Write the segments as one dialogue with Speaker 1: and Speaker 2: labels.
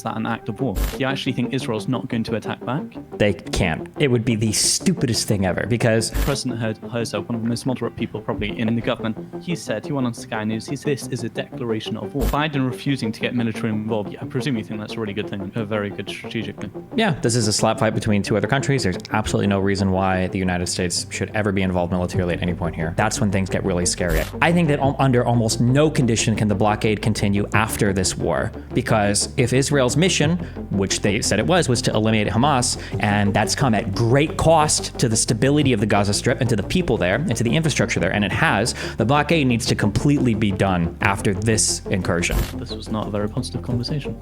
Speaker 1: that an act of war? Do you actually think Israel's not going to attack back?
Speaker 2: They can't. It would be the stupidest thing ever, because
Speaker 1: President Herzog, one of the most moderate people probably in the government, he said, he went on Sky News, he said this is a declaration of war. Biden refusing to get military involved, I presume you think that's a really good thing, a very good strategic thing.
Speaker 2: yeah, this is a slap fight between two other countries. There's absolutely no reason why the United States should ever be involved militarily at any point here. That's when things get really scary. I think that under almost no condition can the blockade continue after this war, because if Israel's mission, which they said it was to eliminate Hamas, and that's come at great cost to the stability of the Gaza Strip and to the people there and to the infrastructure there, and it has, the blockade needs to completely be done after this incursion.
Speaker 1: This was not a very positive conversation.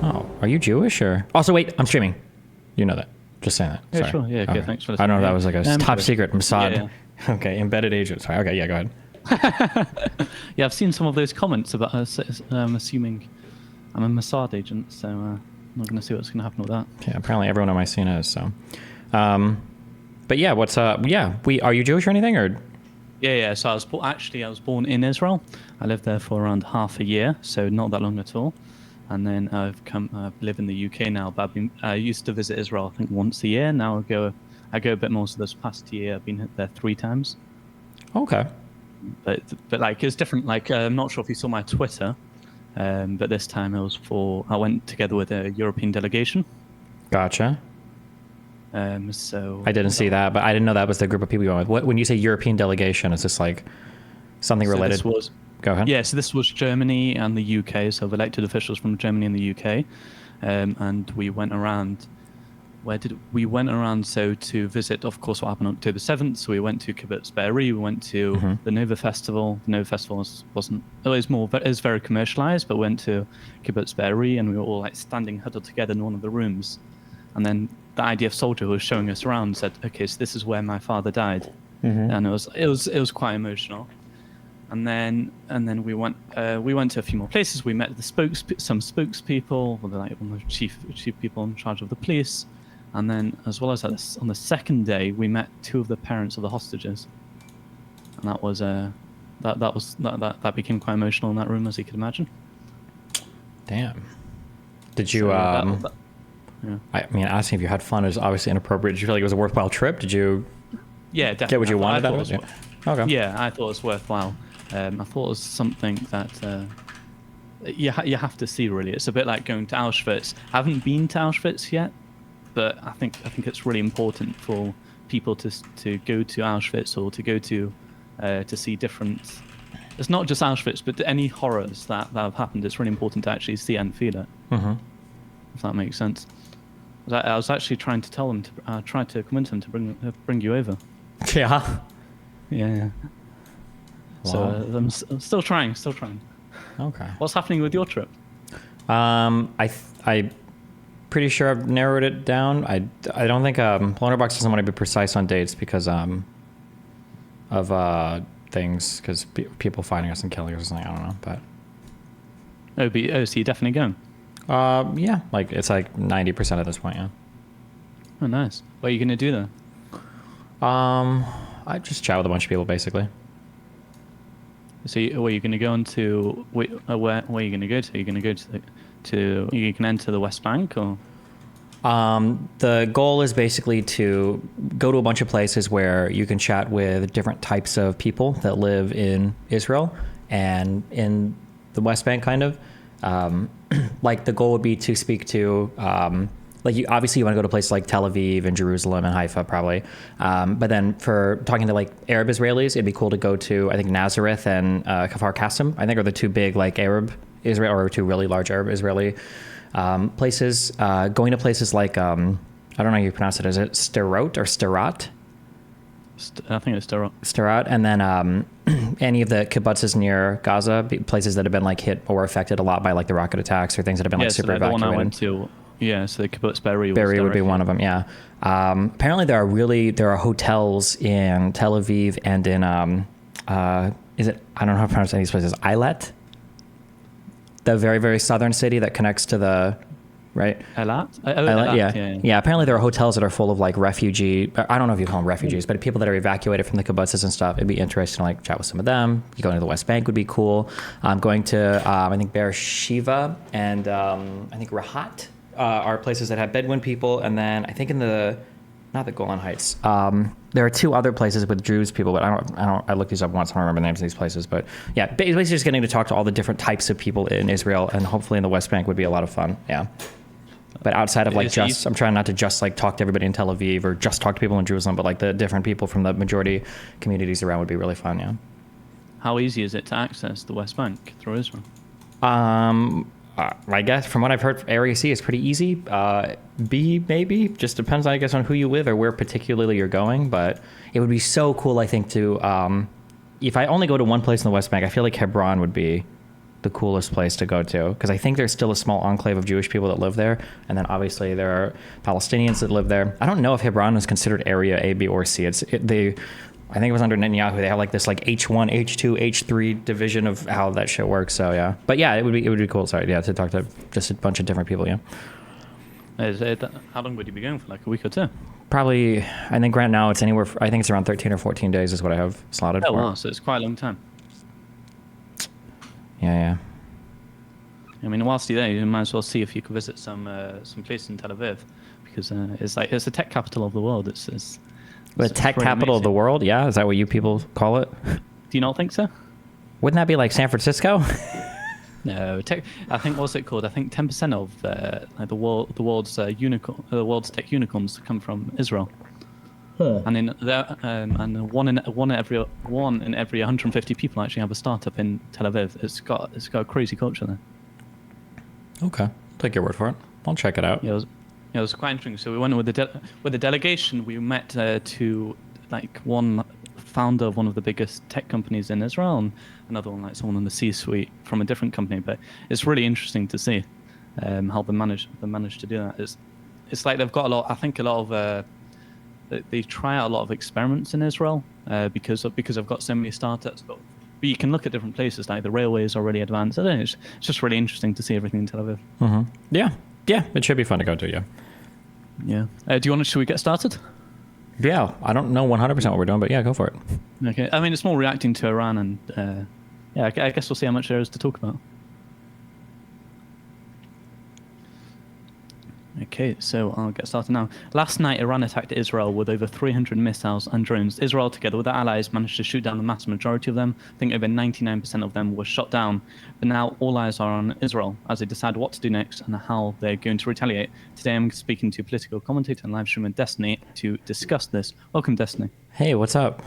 Speaker 2: Oh, are you Jewish or? Also, wait, I'm streaming. You know that. Just saying that.
Speaker 1: Yeah,
Speaker 2: Sorry.
Speaker 1: sure. Yeah, okay, thanks for listening.
Speaker 2: I don't know if that was like a top
Speaker 1: but-
Speaker 2: secret Mossad.
Speaker 1: Yeah,
Speaker 2: Okay, embedded agent. Sorry. Okay, yeah, go ahead.
Speaker 1: Yeah, I've seen some of those comments about us assuming I'm a Mossad agent, so I'm not going to see what's going to happen with that.
Speaker 2: Yeah, apparently everyone on my scene is, so. But yeah, what's are you Jewish or anything, or?
Speaker 1: Yeah. So I was born in Israel. I lived there for around half a year, so not that long at all. And then I live in the UK now, but I used to visit Israel, I think, once a year. Now I go a bit more. So this past year, I've been there 3 times.
Speaker 2: Okay.
Speaker 1: But like it's different. Like I'm not sure if you saw my Twitter, but this time I went together with a European delegation.
Speaker 2: Gotcha.
Speaker 1: So
Speaker 2: I didn't see that, but I didn't know that was the group of people you went with. When you say European delegation, is this like something related? Go ahead.
Speaker 1: Yeah, so this was Germany and the UK, so elected officials from Germany and the UK, and we went around. We went around to visit, of course, what happened on October 7th. So we went to Kibbutz Be'eri, we went to the Nova Festival. The Nova Festival it was very commercialized, but we went to Kibbutz Be'eri and we were all like standing huddled together in one of the rooms. And then the IDF soldier who was showing us around said, "Okay, so this is where my father died," and it was quite emotional. And then we went to a few more places. We met some spokespeople, one of the chief people in charge of the police, and then as well as that, on the second day we met 2 of the parents of the hostages, and that was that became quite emotional in that room, as you could imagine.
Speaker 2: Damn. Did you?
Speaker 1: Yeah.
Speaker 2: I mean, asking if you had fun is obviously inappropriate. Did you feel like it was a worthwhile trip? Did you?
Speaker 1: Yeah, definitely.
Speaker 2: Get what you wanted out of it? Okay.
Speaker 1: Yeah, I thought it was worthwhile. I thought it was something that you have to see, really. It's a bit like going to Auschwitz. I haven't been to Auschwitz yet, but I think it's really important for people to go to Auschwitz or to go to see different. It's not just Auschwitz, but any horrors that have happened. It's really important to actually see and feel it. Mm-hmm. If that makes sense. I was actually trying to tell them try to convince them to bring you over.
Speaker 2: Yeah.
Speaker 1: Yeah.
Speaker 2: Wow.
Speaker 1: So I'm still trying.
Speaker 2: Okay.
Speaker 1: What's happening with your trip?
Speaker 2: I pretty sure I've narrowed it down. I don't think Blunderbox doesn't want to be precise on dates because of things, because people finding us and killing us or something. I don't know, but
Speaker 1: So you're definitely going.
Speaker 2: Yeah, like it's like 90% at this point. Yeah.
Speaker 1: Oh, nice. What are you gonna do there?
Speaker 2: I just chat with a bunch of people basically.
Speaker 1: So where are you gonna go into? Where are you gonna go to? Are you gonna go to you can enter the West Bank or?
Speaker 2: The goal is basically to go to a bunch of places where you can chat with different types of people that live in Israel and in the West Bank, kind of. Like the goal would be to speak to, like you obviously you want to go to places like Tel Aviv and Jerusalem and Haifa probably, but then for talking to like Arab Israelis, it'd be cool to go to I think Nazareth and Kfar Qasim. I think are the 2 big like Arab Israel or 2 really large Arab Israeli places. Going to places like I don't know how you pronounce it. Is it Sderot or Sderot?
Speaker 1: I think it's Sderot.
Speaker 2: Sderot, and then any of the kibbutzes near Gaza, places that have been like hit or affected a lot by like the rocket attacks or things that have been like super evacuated. The one I went to,
Speaker 1: so the kibbutz Be'eri.
Speaker 2: Be'eri would be one of them, yeah. Apparently there are hotels in Tel Aviv and in I don't know how to pronounce any of these places. Eilat, the very very southern city that connects to the right?
Speaker 1: Elat?
Speaker 2: Yeah.
Speaker 1: Yeah.
Speaker 2: Yeah. Apparently, there are hotels that are full of like refugee. I don't know if you call them refugees, but people that are evacuated from the kibbutzes and stuff. It'd be interesting to like chat with some of them. You going to the West Bank would be cool. Going to I think Beersheba and I think Rahat are places that have Bedouin people, and then I think in the not the Golan Heights. There are two other places with Druze people, but I looked these up once. I don't remember the names of these places, but yeah, basically just getting to talk to all the different types of people in Israel, and hopefully in the West Bank would be a lot of fun. Yeah. But outside of like I'm trying not to just like talk to everybody in Tel Aviv or just talk to people in Jerusalem, but like the different people from the majority communities around would be really fun. Yeah.
Speaker 1: How easy is it to access the West Bank through Israel?
Speaker 2: I guess from what I've heard, Area C is pretty easy. B maybe just depends, I guess, on who you with or where particularly you're going. But it would be so cool, I think, to if I only go to one place in the West Bank, I feel like Hebron would be the coolest place to go to, because I think there's still a small enclave of Jewish people that live there, and then obviously there are Palestinians that live there. I don't know if Hebron is considered Area A, B, or C. I think it was under Netanyahu. They have like this like H1, H2, H3 division of how that shit works. So yeah, but yeah, it would be cool. Sorry, yeah, to talk to just a bunch of different people. Yeah.
Speaker 1: How long would you be going for? Like a week or two?
Speaker 2: Probably. I think right now it's anywhere. I think it's around 13 or 14 days is what I have slotted for.
Speaker 1: Oh wow, so it's quite a long time.
Speaker 2: Yeah.
Speaker 1: I mean, whilst you're there, you might as well see if you could visit some places in Tel Aviv, because it's the tech capital of the world. It's
Speaker 2: the tech capital of the world? Yeah? Is that what you people call it?
Speaker 1: Do you not think so?
Speaker 2: Wouldn't that be like San Francisco?
Speaker 1: No. I think, what's it called? I think 10% of the world's tech unicorns come from Israel. Huh. And one in every 150 people actually have a startup in Tel Aviv. It's got a crazy culture there.
Speaker 2: Okay. Take your word for it. I'll check it out.
Speaker 1: Yeah, it was quite interesting. So we went with the delegation. We met to like one founder of one of the biggest tech companies in Israel, and another one like someone in the C-suite from a different company. But it's really interesting to see how they managed to do that. It's like they've got a lot. I think a lot of they try out a lot of experiments in Israel because I've got so many startups. But you can look at different places, like the railway is already advanced. I don't know, it's just really interesting to see everything in Tel Aviv.
Speaker 2: Mm-hmm. Yeah, it should be fun to go to.
Speaker 1: Yeah. Should we get started?
Speaker 2: Yeah, I don't know 100% what we're doing, but yeah, go for it.
Speaker 1: Okay. I mean, it's more reacting to Iran, and I guess we'll see how much there is to talk about. Okay, so I'll get started now. Last night, Iran attacked Israel with over 300 missiles and drones. Israel, together with their allies, managed to shoot down the mass majority of them. I think over 99% of them were shot down. But now all eyes are on Israel as they decide what to do next and how they're going to retaliate. Today, I'm speaking to political commentator and live streamer Destiny to discuss this. Welcome, Destiny.
Speaker 2: Hey, what's up?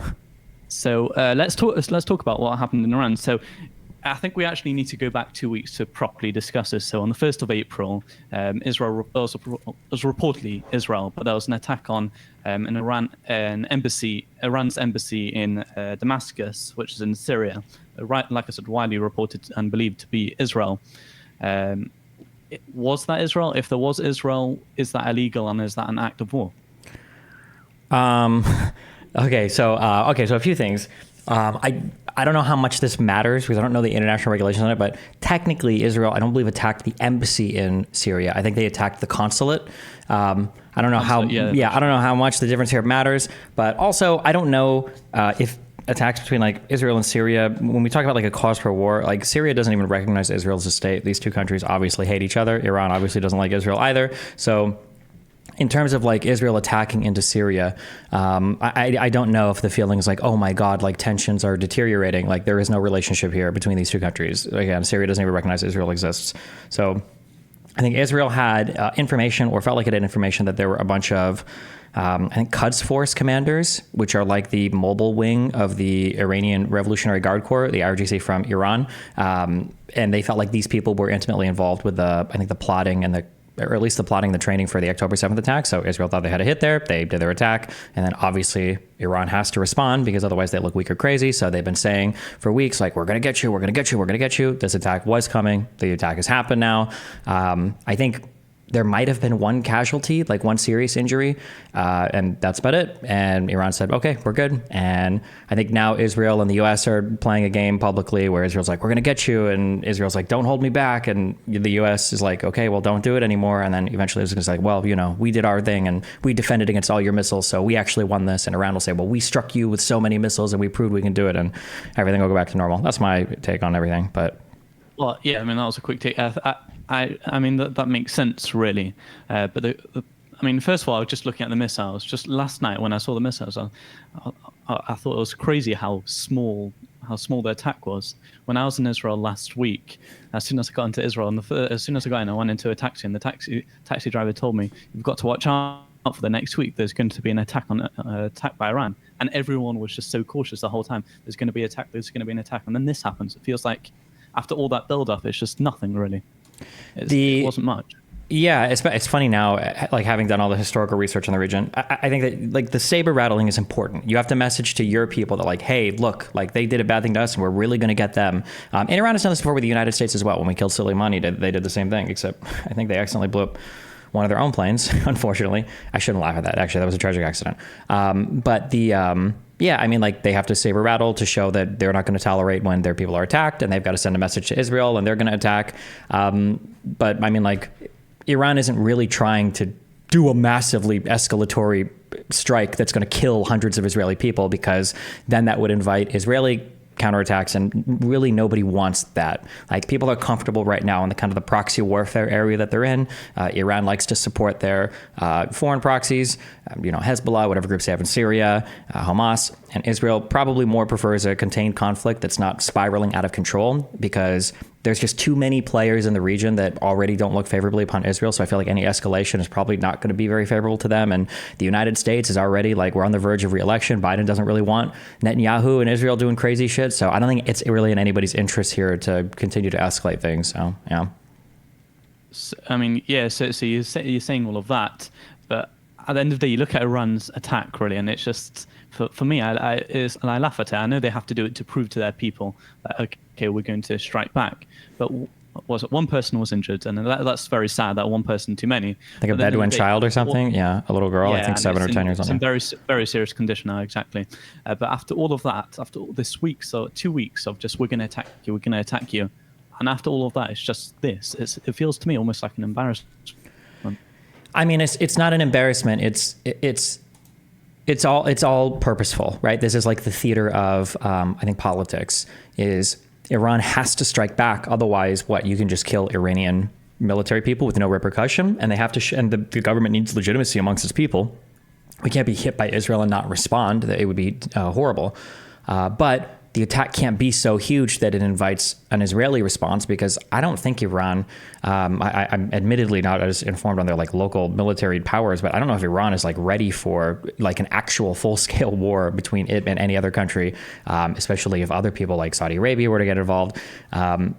Speaker 1: So let's talk about what happened in Iran. So I think we actually need to go back 2 weeks to properly discuss this. So on the 1st of April, Israel was reportedly Israel, but there was an attack on Iran's embassy in Damascus, which is in Syria. Right, like I said, widely reported and believed to be Israel. Was that Israel? If there was Israel, is that illegal and is that an act of war?
Speaker 2: Okay, so a few things. I don't know how much this matters because I don't know the international regulations on it, but technically Israel, I don't believe, attacked the embassy in Syria. I think they attacked the consulate. I don't know I don't know how much the difference here matters, but also I don't know if attacks between like Israel and Syria, when we talk about like a cause for war, like Syria doesn't even recognize Israel as a state. These two countries obviously hate each other. Iran obviously doesn't like Israel either. So in terms of like Israel attacking into Syria, I don't know if the feeling is like, oh my God, like tensions are deteriorating. Like there is no relationship here between these two countries. Again, Syria doesn't even recognize Israel exists. So I think Israel had information, or felt like it had information, that there were a bunch of, I think, Quds Force commanders, which are like the mobile wing of the Iranian Revolutionary Guard Corps, the IRGC from Iran. And they felt like these people were intimately involved with the plotting and or at least the plotting, the training for the October 7th attack. So Israel thought they had a hit there. They did their attack. And then obviously Iran has to respond because otherwise they look weak or crazy. So they've been saying for weeks, like, we're going to get you, we're going to get you, we're going to get you. This attack was coming. The attack has happened now. I think there might have been one casualty, like one serious injury, and that's about it. And Iran said, okay, we're good. And I think now Israel and the US are playing a game publicly where Israel's like, we're going to get you. And Israel's like, don't hold me back. And the US is like, okay, well, don't do it anymore. And then eventually Israel's like, well, we did our thing and we defended against all your missiles. So we actually won this. And Iran will say, well, we struck you with so many missiles and we proved we can do it. And everything will go back to normal. That's my take on everything. But
Speaker 1: well, yeah, I mean, that was a quick take. I mean, that makes sense, really. But I mean, first of all, I was just looking at the missiles. Just last night when I saw the missiles, I thought it was crazy how small the attack was. When I was in Israel last week, as soon as I got into Israel, and as soon as I got in, I went into a taxi, and the taxi driver told me, "You've got to watch out for the next week. There's going to be an attack by Iran." And everyone was just so cautious the whole time. There's going to be an attack, and then this happens. It feels like after all that build-up, it's just nothing really. It wasn't much.
Speaker 2: Yeah, it's funny now, like having done all the historical research on the region, I think that like the Saber rattling is important. You have to message to your people that like, hey, look, like they did a bad thing to us and we're really going to get them. And Iran has done this before with the United States as well. When we killed Soleimani, they did the same thing, except I think they accidentally blew up one of their own planes, unfortunately. I shouldn't laugh at that. Actually, that was a tragic accident. Yeah, I mean, like they have to saber rattle to show that they're not going to tolerate when their people are attacked, and they've got to send a message to Israel and they're going to attack. But I mean, like Iran isn't really trying to do a massively escalatory strike that's going to kill hundreds of Israeli people, because then that would invite Israeli counterattacks, and really nobody wants that. Like people are comfortable right now in the kind of the proxy warfare area that they're in. Iran likes to support their foreign proxies, Hezbollah, whatever groups they have in Syria, Hamas, and Israel probably more prefers a contained conflict that's not spiraling out of control, because there's just too many players in the region that already don't look favorably upon Israel. So I feel like any escalation is probably not going to be very favorable to them. And the United States is already like, we're on the verge of re-election. Biden doesn't really want Netanyahu and Israel doing crazy shit. So I don't think it's really in anybody's interest here to continue to escalate things. So, yeah.
Speaker 1: So, I mean, yeah, so you're saying all of that, but at the end of the day, you look at Iran's attack, really, and it's just, for me, and I laugh at it. I know they have to do it to prove to their people that, okay, we're going to strike back. But was it one person was injured, and that's very sad. That one person too many.
Speaker 2: Like a Bedouin child or something. Yeah, a little girl. Yeah, I think 7 or 10 years old.
Speaker 1: It's in very, very serious condition now, exactly. But after all of that, after all this week, so 2 weeks of just we're going to attack you, and after all of that, it's just this. It feels to me almost like an embarrassment.
Speaker 2: I mean, it's not an embarrassment. It's all purposeful, right? This is like the theater of I think politics is. Iran has to strike back. Otherwise, you can just kill Iranian military people with no repercussion. And they have to, and the government needs legitimacy amongst its people. We can't be hit by Israel and not respond. It would be horrible. But the attack can't be so huge that it invites an Israeli response, because I don't think Iran, I'm admittedly not as informed on their like local military powers, but I don't know if Iran is like ready for like an actual full scale war between it and any other country, especially if other people like Saudi Arabia were to get involved.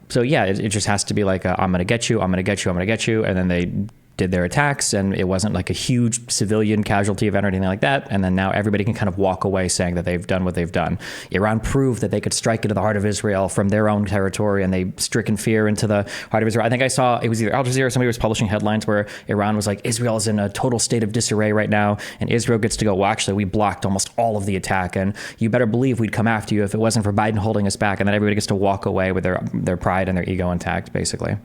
Speaker 2: So yeah, it just has to be like, I'm going to get you, I'm going to get you, I'm going to get you. And then they did their attacks, and it wasn't like a huge civilian casualty event or anything like that. And then now everybody can kind of walk away saying that they've done what they've done. Iran proved that they could strike into the heart of Israel from their own territory, and they stricken fear into the heart of Israel. I think I saw, it was either Al Jazeera or somebody was publishing headlines where Iran was like, Israel is in a total state of disarray right now, and Israel gets to go, well, actually, we blocked almost all of the attack, and you better believe we'd come after you if it wasn't for Biden holding us back. And then everybody gets to walk away with their pride and their ego intact, basically.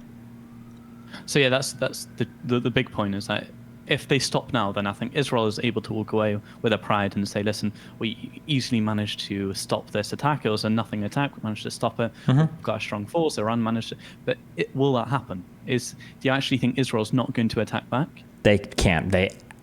Speaker 1: So yeah, that's the big point, is that if they stop now, then I think Israel is able to walk away with their pride and say, listen, we easily managed to stop this attack. It was a nothing attack. We managed to stop it. Mm-hmm. We've got a strong force. Iran managed to. But will that happen? Do you actually think Israel's not going to attack back?
Speaker 2: They can't.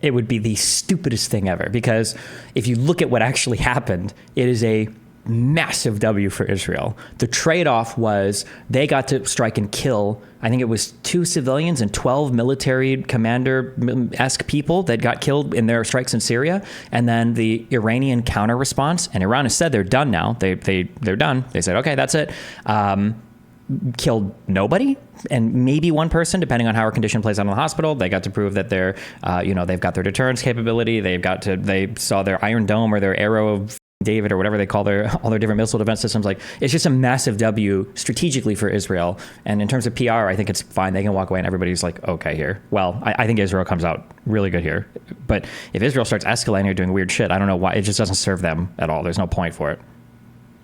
Speaker 2: It would be the stupidest thing ever, because if you look at what actually happened, it is a massive W for Israel. The trade-off was they got to strike and kill, I think it was 2 civilians and 12 military commander-esque people that got killed in their strikes in Syria. And then the Iranian counter response, and Iran has said they're done now. They're done. They said, okay, that's it. Killed nobody, and maybe one person, depending on how her condition plays out in the hospital. They got to prove that they've got their deterrence capability. They saw their Iron Dome or their arrow of David or whatever they call all their different missile defense systems. Like, it's just a massive W strategically for Israel. And in terms of PR, I think it's fine. They can walk away and everybody's like, okay here. Well, I think Israel comes out really good here. But if Israel starts escalating or doing weird shit, I don't know why. It just doesn't serve them at all. There's no point for it.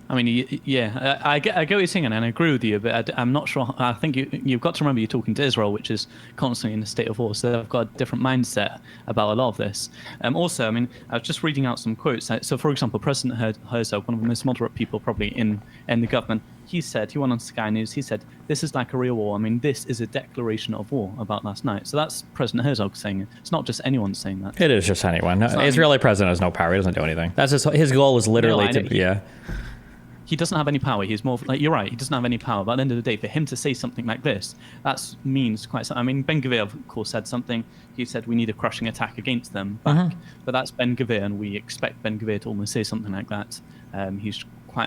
Speaker 1: I mean, yeah, I get what you're saying, and I agree with you, but I'm not sure. I think you've got to remember you're talking to Israel, which is constantly in a state of war, so they've got a different mindset about a lot of this. Also, I mean, I was just reading out some quotes. So, for example, President Herzog, one of the most moderate people probably in the government, he went on Sky News, he said, this is like a real war. I mean, this is a declaration of war about last night. So that's President Herzog saying it. It's not just anyone saying that.
Speaker 2: It is just anyone. Israeli president has no power. He doesn't do anything. That's his goal was literally
Speaker 1: He doesn't have any power. He's more like, you're right. He doesn't have any power. But at the end of the day, for him to say something like this, that means quite something. I mean, Ben Gvir, of course, said something. He said we need a crushing attack against them back. But that's Ben Gvir, and we expect Ben Gvir to almost say something like that. He's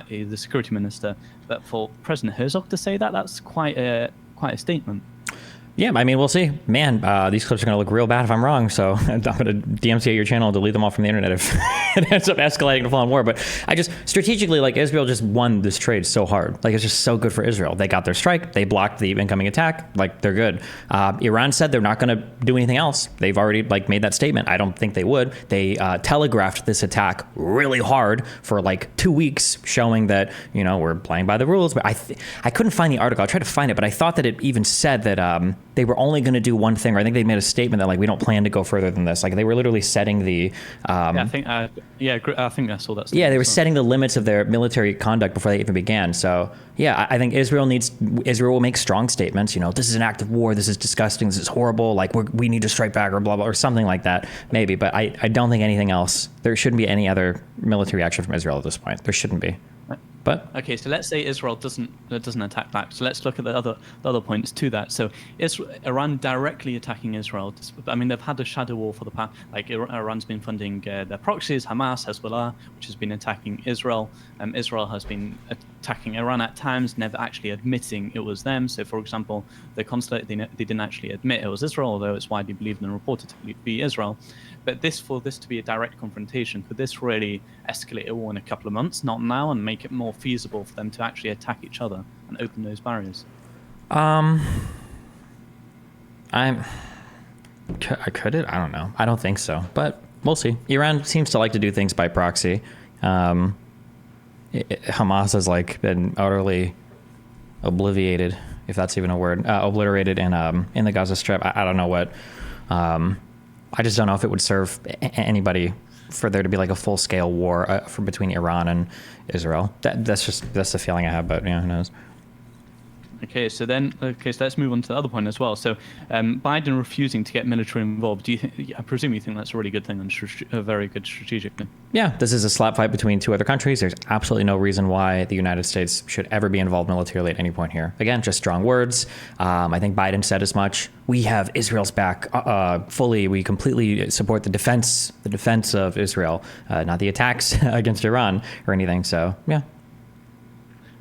Speaker 1: the security minister. But for President Herzog to say that, that's quite a statement.
Speaker 2: Yeah, I mean, we'll see. Man, these clips are going to look real bad if I'm wrong, so I'm going to DMCA your channel and delete them all from the internet if it ends up escalating to full-on war. But strategically, like, Israel just won this trade so hard. Like, it's just so good for Israel. They got their strike. They blocked the incoming attack. Like, they're good. Iran said they're not going to do anything else. They've already, like, made that statement. I don't think they would. They telegraphed this attack really hard for, like, 2 weeks, showing that, you know, we're playing by the rules. But I couldn't find the article. I tried to find it, but I thought that it even said that they were only going to do one thing, or I think they made a statement that, like, we don't plan to go further than this. Like, they were literally setting the
Speaker 1: I think I saw that.
Speaker 2: Yeah, they were setting the limits of their military conduct before they even began. So yeah, I think Israel will make strong statements. You know, this is an act of war. This is disgusting. This is horrible. Like, we need to strike back, or blah blah, or something like that, maybe. But I don't think anything else. There shouldn't be any other military action from Israel at this point. There shouldn't be. But
Speaker 1: okay, so let's say Israel doesn't attack back. So let's look at the other points to that. So Iran directly attacking Israel. I mean, they've had a shadow war for the past. Like, Iran's been funding their proxies, Hamas, Hezbollah, which has been attacking Israel. Israel has been attacking Iran at times, never actually admitting it was them. So, for example, the consulate, they didn't actually admit it was Israel, although it's widely believed and reported to be Israel. But for this to be a direct confrontation, could this really escalate a war in a couple of months, not now, and make it more feasible for them to actually attack each other and open those barriers?
Speaker 2: Could it? I don't know. I don't think so, but we'll see. Iran seems to like to do things by proxy. Hamas has, like, been utterly obliterated, if that's even a word, obliterated in the Gaza Strip. I don't know what. I just don't know if it would serve anybody for there to be, like, a full-scale war between Iran and Israel. That's the feeling I have, but yeah, who knows?
Speaker 1: Okay, so let's move on to the other point as well. So, Biden refusing to get military involved. I presume you think that's a really good thing and a very good strategic thing?
Speaker 2: Yeah, this is a slap fight between two other countries. There's absolutely no reason why the United States should ever be involved militarily at any point here. Again, just strong words. I think Biden said as much. We have Israel's back fully. We completely support the defense of Israel, not the attacks against Iran or anything. So, yeah.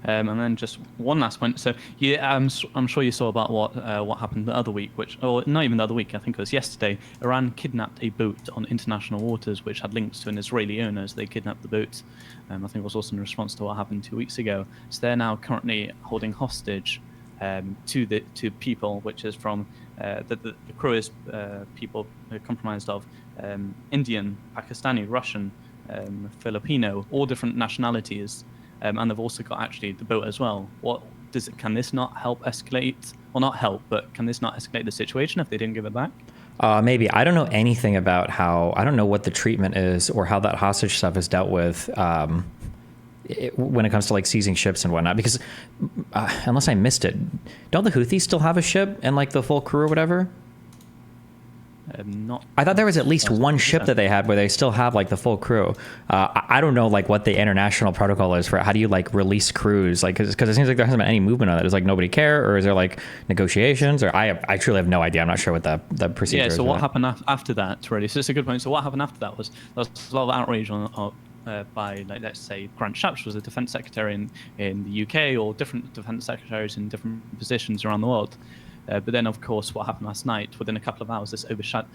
Speaker 1: And then just one last point. So, yeah, I'm sure you saw about what happened the other week, or not even the other week, I think it was yesterday. Iran kidnapped a boat on international waters, which had links to an Israeli owner. So they kidnapped the boat. I think it was also in response to what happened 2 weeks ago. So they're now currently holding hostage to people, which is from the crew is people comprised of Indian, Pakistani, Russian, Filipino, all different nationalities. And they've also got actually the boat as well. Can this not help escalate? Well, not help, but can this not escalate the situation if they didn't give it back?
Speaker 2: Maybe. I don't know anything about I don't know what the treatment is or how that hostage stuff is dealt with when it comes to, like, seizing ships and whatnot. Because unless I missed it, don't the Houthis still have a ship and, like, the full crew or whatever? I thought there was at least one ship that they had where they still have, like, the full crew. I don't know, like, what the international protocol is for how do you, like, release crews, like, because it seems like there hasn't been any movement on it. Does, like, nobody care, or is there, like, negotiations, or I truly have no idea. I'm not sure what the procedure is.
Speaker 1: Yeah. So what happened after that? Really, so it's a good point. So what happened after that was there was a lot of outrage by, like, let's say Grant Shapps was the defense secretary in the UK, or different defense secretaries in different positions around the world. But then, of course, what happened last night, within a couple of hours, this overshadowed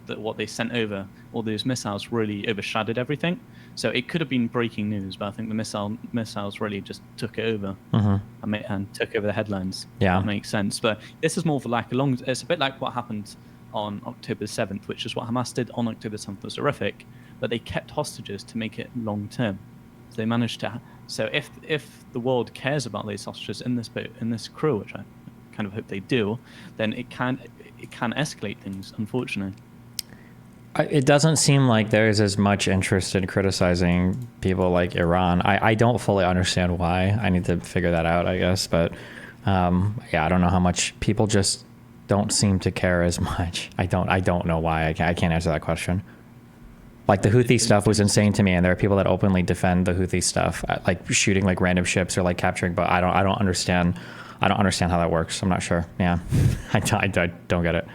Speaker 1: that what they sent over, all those missiles, really overshadowed everything. So it could have been breaking news, but I think the missiles really just took it over and took over the headlines.
Speaker 2: Yeah,
Speaker 1: that makes sense. But this is more of like it's a bit like what happened on October 7th, which is what Hamas did on October 7th was horrific, but they kept hostages to make it long term. So they managed to. So if the world cares about these hostages in this crew, which I kind of hope they do, then it can escalate things, unfortunately.
Speaker 2: It doesn't seem like there's as much interest in criticizing people like Iran. I don't fully understand why. I need to figure that out, I guess. But I don't know how much people just don't seem to care as much. I don't know why. I can't answer that question. Like the Houthi stuff was insane to me, and there are people that openly defend the Houthi stuff, like shooting like random ships or like capturing. But I don't understand. I don't understand how that works. I'm not sure. Yeah, I don't get it.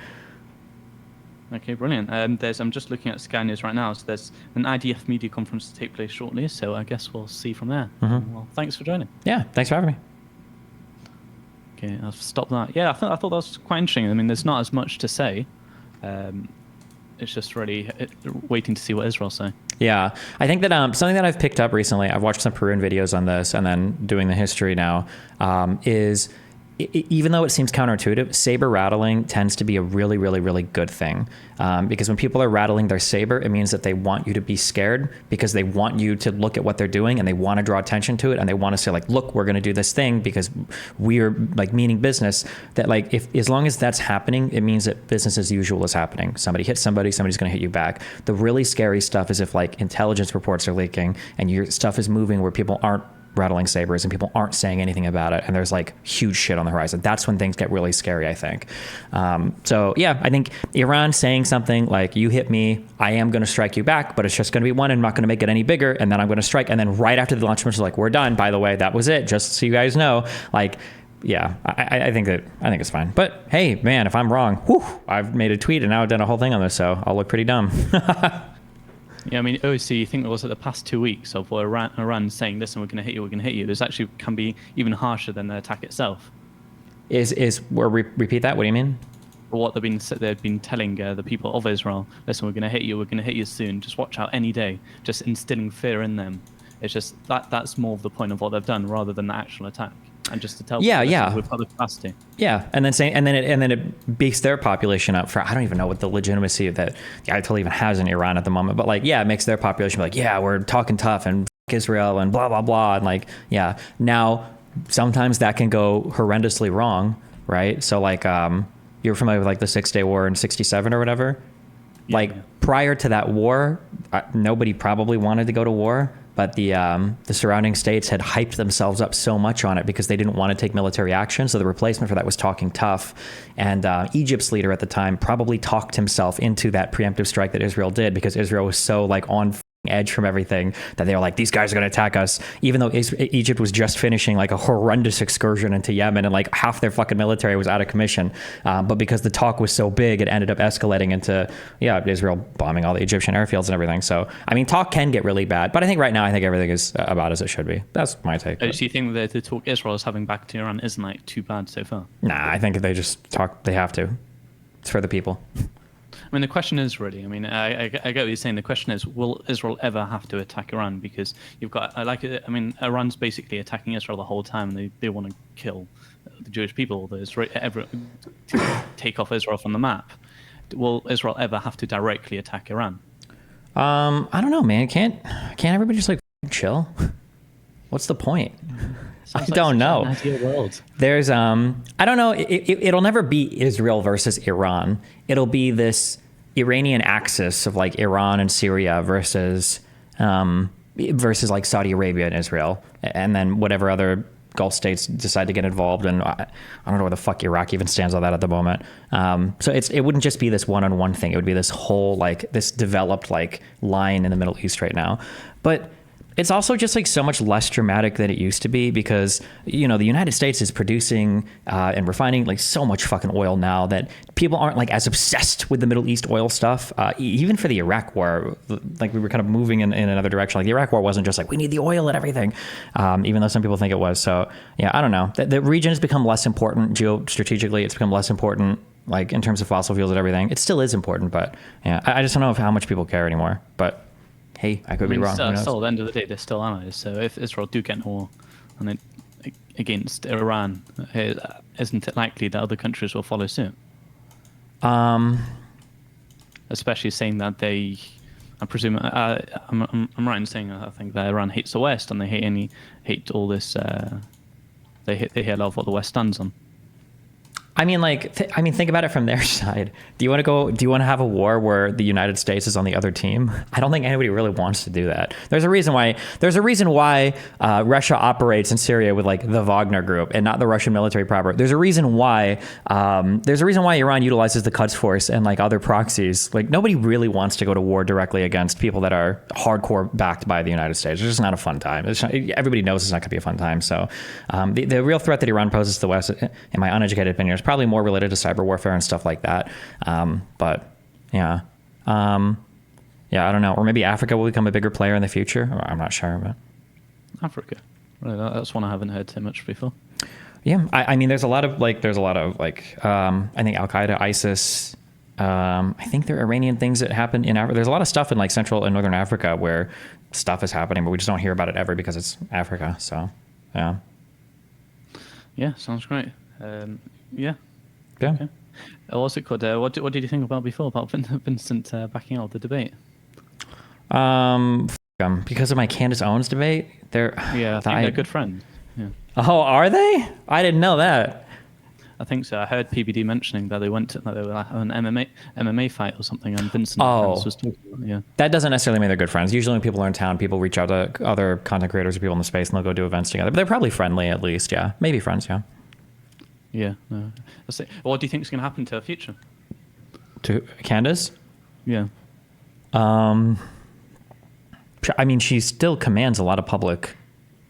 Speaker 1: Okay, brilliant. I'm just looking at Sky News right now. So there's an IDF media conference to take place shortly. So I guess we'll see from there. Well, thanks for joining.
Speaker 2: Yeah, thanks for having me.
Speaker 1: Okay, I'll stop that. Yeah, I thought that was quite interesting. I mean, there's not as much to say. It's just really waiting to see what Israel say.
Speaker 2: Yeah, I think that something that I've picked up recently, I've watched some Peruvian videos on this and then doing the history now, is even though it seems counterintuitive, saber rattling tends to be a really, really, really good thing. Because when people are rattling their saber, it means that they want you to be scared because they want you to look at what they're doing and they want to draw attention to it. And they want to say like, look, we're going to do this thing because we're like meaning business. That like, as long as that's happening, it means that business as usual is happening. Somebody hits somebody, somebody's going to hit you back. The really scary stuff is if like intelligence reports are leaking and your stuff is moving where people aren't rattling sabers and people aren't saying anything about it and there's like huge shit on the horizon. That's when things get really scary, I think. So yeah, I think Iran saying something like, you hit me, I am going to strike you back, but it's just going to be one and I'm not going to make it any bigger, and then I'm going to strike, and then right after the launch is like, we're done, by the way, that was it, just so you guys know. Like, yeah, I think it's fine. But hey, man, if I'm wrong, I've made a tweet and now I've done a whole thing on this, so I'll look pretty dumb.
Speaker 1: Yeah, I mean, obviously, you think it was the past 2 weeks of Iran saying, listen, we're going to hit you, we're going to hit you. This actually can be even harsher than the attack itself.
Speaker 2: Repeat that? What do you mean?
Speaker 1: What they've been telling the people of Israel, listen, we're going to hit you soon. Just watch out any day. Just instilling fear in them. It's just that's more of the point of what they've done rather than the actual attack. And just to tell them, we've got the capacity. Yeah,
Speaker 2: and then it beats their population up for, I don't even know what the legitimacy of that the Ayatollah even has in Iran at the moment, but like, yeah, it makes their population be like, yeah, we're talking tough and Israel and blah blah blah, and like, yeah. Now sometimes that can go horrendously wrong, right? So like, you're familiar with like the 6-Day War in '67 or whatever. Yeah, like prior to that war, nobody probably wanted to go to war. But the surrounding states had hyped themselves up so much on it because they didn't want to take military action. So the replacement for that was talking tough. And Egypt's leader at the time probably talked himself into that preemptive strike that Israel did because Israel was so like on edge from everything that they were like, these guys are going to attack us, even though Egypt was just finishing like a horrendous excursion into Yemen and like half their fucking military was out of commission. But because the talk was so big, it ended up escalating into Israel bombing all the Egyptian airfields and everything. So I mean, talk can get really bad, but I think right now everything is about as it should be. That's my take.
Speaker 1: Do you think that the talk Israel is having back to Iran isn't like too bad so far?
Speaker 2: Nah, I think if they just talk, they have to. It's for the people.
Speaker 1: I mean, the question is really, I mean, I get what you're saying. The question is, will Israel ever have to attack Iran? Because you've got, Iran's basically attacking Israel the whole time. They want to kill the Jewish people. To take off Israel from the map. Will Israel ever have to directly attack Iran?
Speaker 2: I don't know, man. Can't everybody just like chill? What's the point? I don't know. There's I don't know. It'll never be Israel versus Iran. It'll be this Iranian axis of like Iran and Syria versus like Saudi Arabia and Israel, and then whatever other Gulf states decide to get involved. And I don't know where the fuck Iraq even stands on that at the moment. So it wouldn't just be this one-on-one thing. It would be this whole like this developed like line in the Middle East right now. But it's also just like so much less dramatic than it used to be because, the United States is producing and refining like so much fucking oil now that people aren't like as obsessed with the Middle East oil stuff. Even for the Iraq war, like we were kind of moving in another direction. Like the Iraq war wasn't just like, we need the oil and everything, even though some people think it was. So yeah, I don't know. The region has become less important geostrategically. It's become less important like in terms of fossil fuels and everything, it still is important. But yeah, I just don't know how much people care anymore. But hey, I could be wrong. Who knows?
Speaker 1: Still, at the end of the day, they're still allies. So if Israel do get in war and it, against Iran, isn't it likely that other countries will follow suit? Especially saying that they, I presume, I'm right in saying I think that Iran hates the West and they hate all this. They hate a lot of what the West stands on.
Speaker 2: I mean, like, think about it from their side. Do you want to have a war where the United States is on the other team? I don't think anybody really wants to do that. There's a reason why Russia operates in Syria with like the Wagner group and not the Russian military proper. There's a reason why Iran utilizes the Quds Force and like other proxies. Like nobody really wants to go to war directly against people that are hardcore backed by the United States. It's just not a fun time. Everybody knows it's not going to be a fun time. So the real threat that Iran poses to the West, in my uneducated opinion, is probably more related to cyber warfare and stuff like that. But yeah, I don't know. Or maybe Africa will become a bigger player in the future. I'm not sure. But
Speaker 1: Africa, really, that's one I haven't heard too much before.
Speaker 2: Yeah, I mean, there's a lot of I think Al Qaeda, ISIS. I think there are Iranian things that happen in Africa. There's a lot of stuff in like Central and Northern Africa where stuff is happening, but we just don't hear about it ever because it's Africa. So yeah.
Speaker 1: Yeah, sounds great. Yeah.
Speaker 2: Yeah.
Speaker 1: Okay. What's it called? What did you think about before about Vincent backing out of the debate?
Speaker 2: Because of my Candace Owens debate,
Speaker 1: I think they're good friends. Yeah.
Speaker 2: Oh, are they? I didn't know that.
Speaker 1: I think so. I heard PBD mentioning that they were an MMA fight or something, and Vincent was talking about it. Yeah.
Speaker 2: That doesn't necessarily mean they're good friends. Usually when people are in town, people reach out to other content creators or people in the space and they'll go do events together. But they're probably friendly at least, yeah. Maybe friends, yeah.
Speaker 1: Yeah. No. That's it. What do you think is going to happen to her future?
Speaker 2: To Candace?
Speaker 1: Yeah.
Speaker 2: I mean, she still commands a lot of public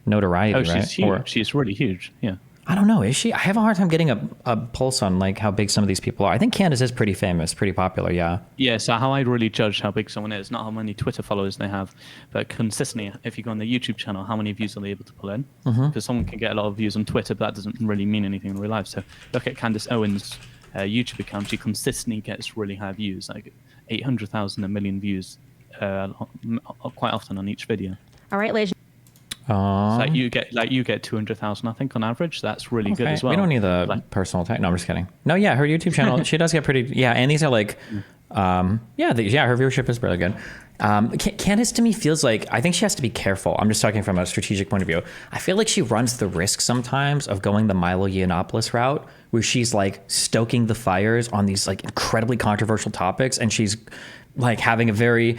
Speaker 2: notoriety, right?
Speaker 1: She's huge. She's really huge, yeah.
Speaker 2: I don't know. Is she? I have a hard time getting a pulse on like how big some of these people are. I think Candace is pretty famous, pretty popular, yeah.
Speaker 1: Yeah, so how I really judge how big someone is, not how many Twitter followers they have, but consistently, if you go on their YouTube channel, how many views are they able to pull in? Because someone can get a lot of views on Twitter, but that doesn't really mean anything in real life. So look at Candace Owens' YouTube account. She consistently gets really high views, like 800,000, 1 million views quite often on each video.
Speaker 3: All right, ladies.
Speaker 1: So you get 200,000, I think, on average. That's really good as well.
Speaker 2: We don't need the personal tag. No, I'm just kidding. No, yeah, her YouTube channel, she does get pretty. Yeah, and these are like, her viewership is really good. Candace to me feels like, I think she has to be careful. I'm just talking from a strategic point of view. I feel like she runs the risk sometimes of going the Milo Yiannopoulos route, where she's like stoking the fires on these like incredibly controversial topics, and she's like having a very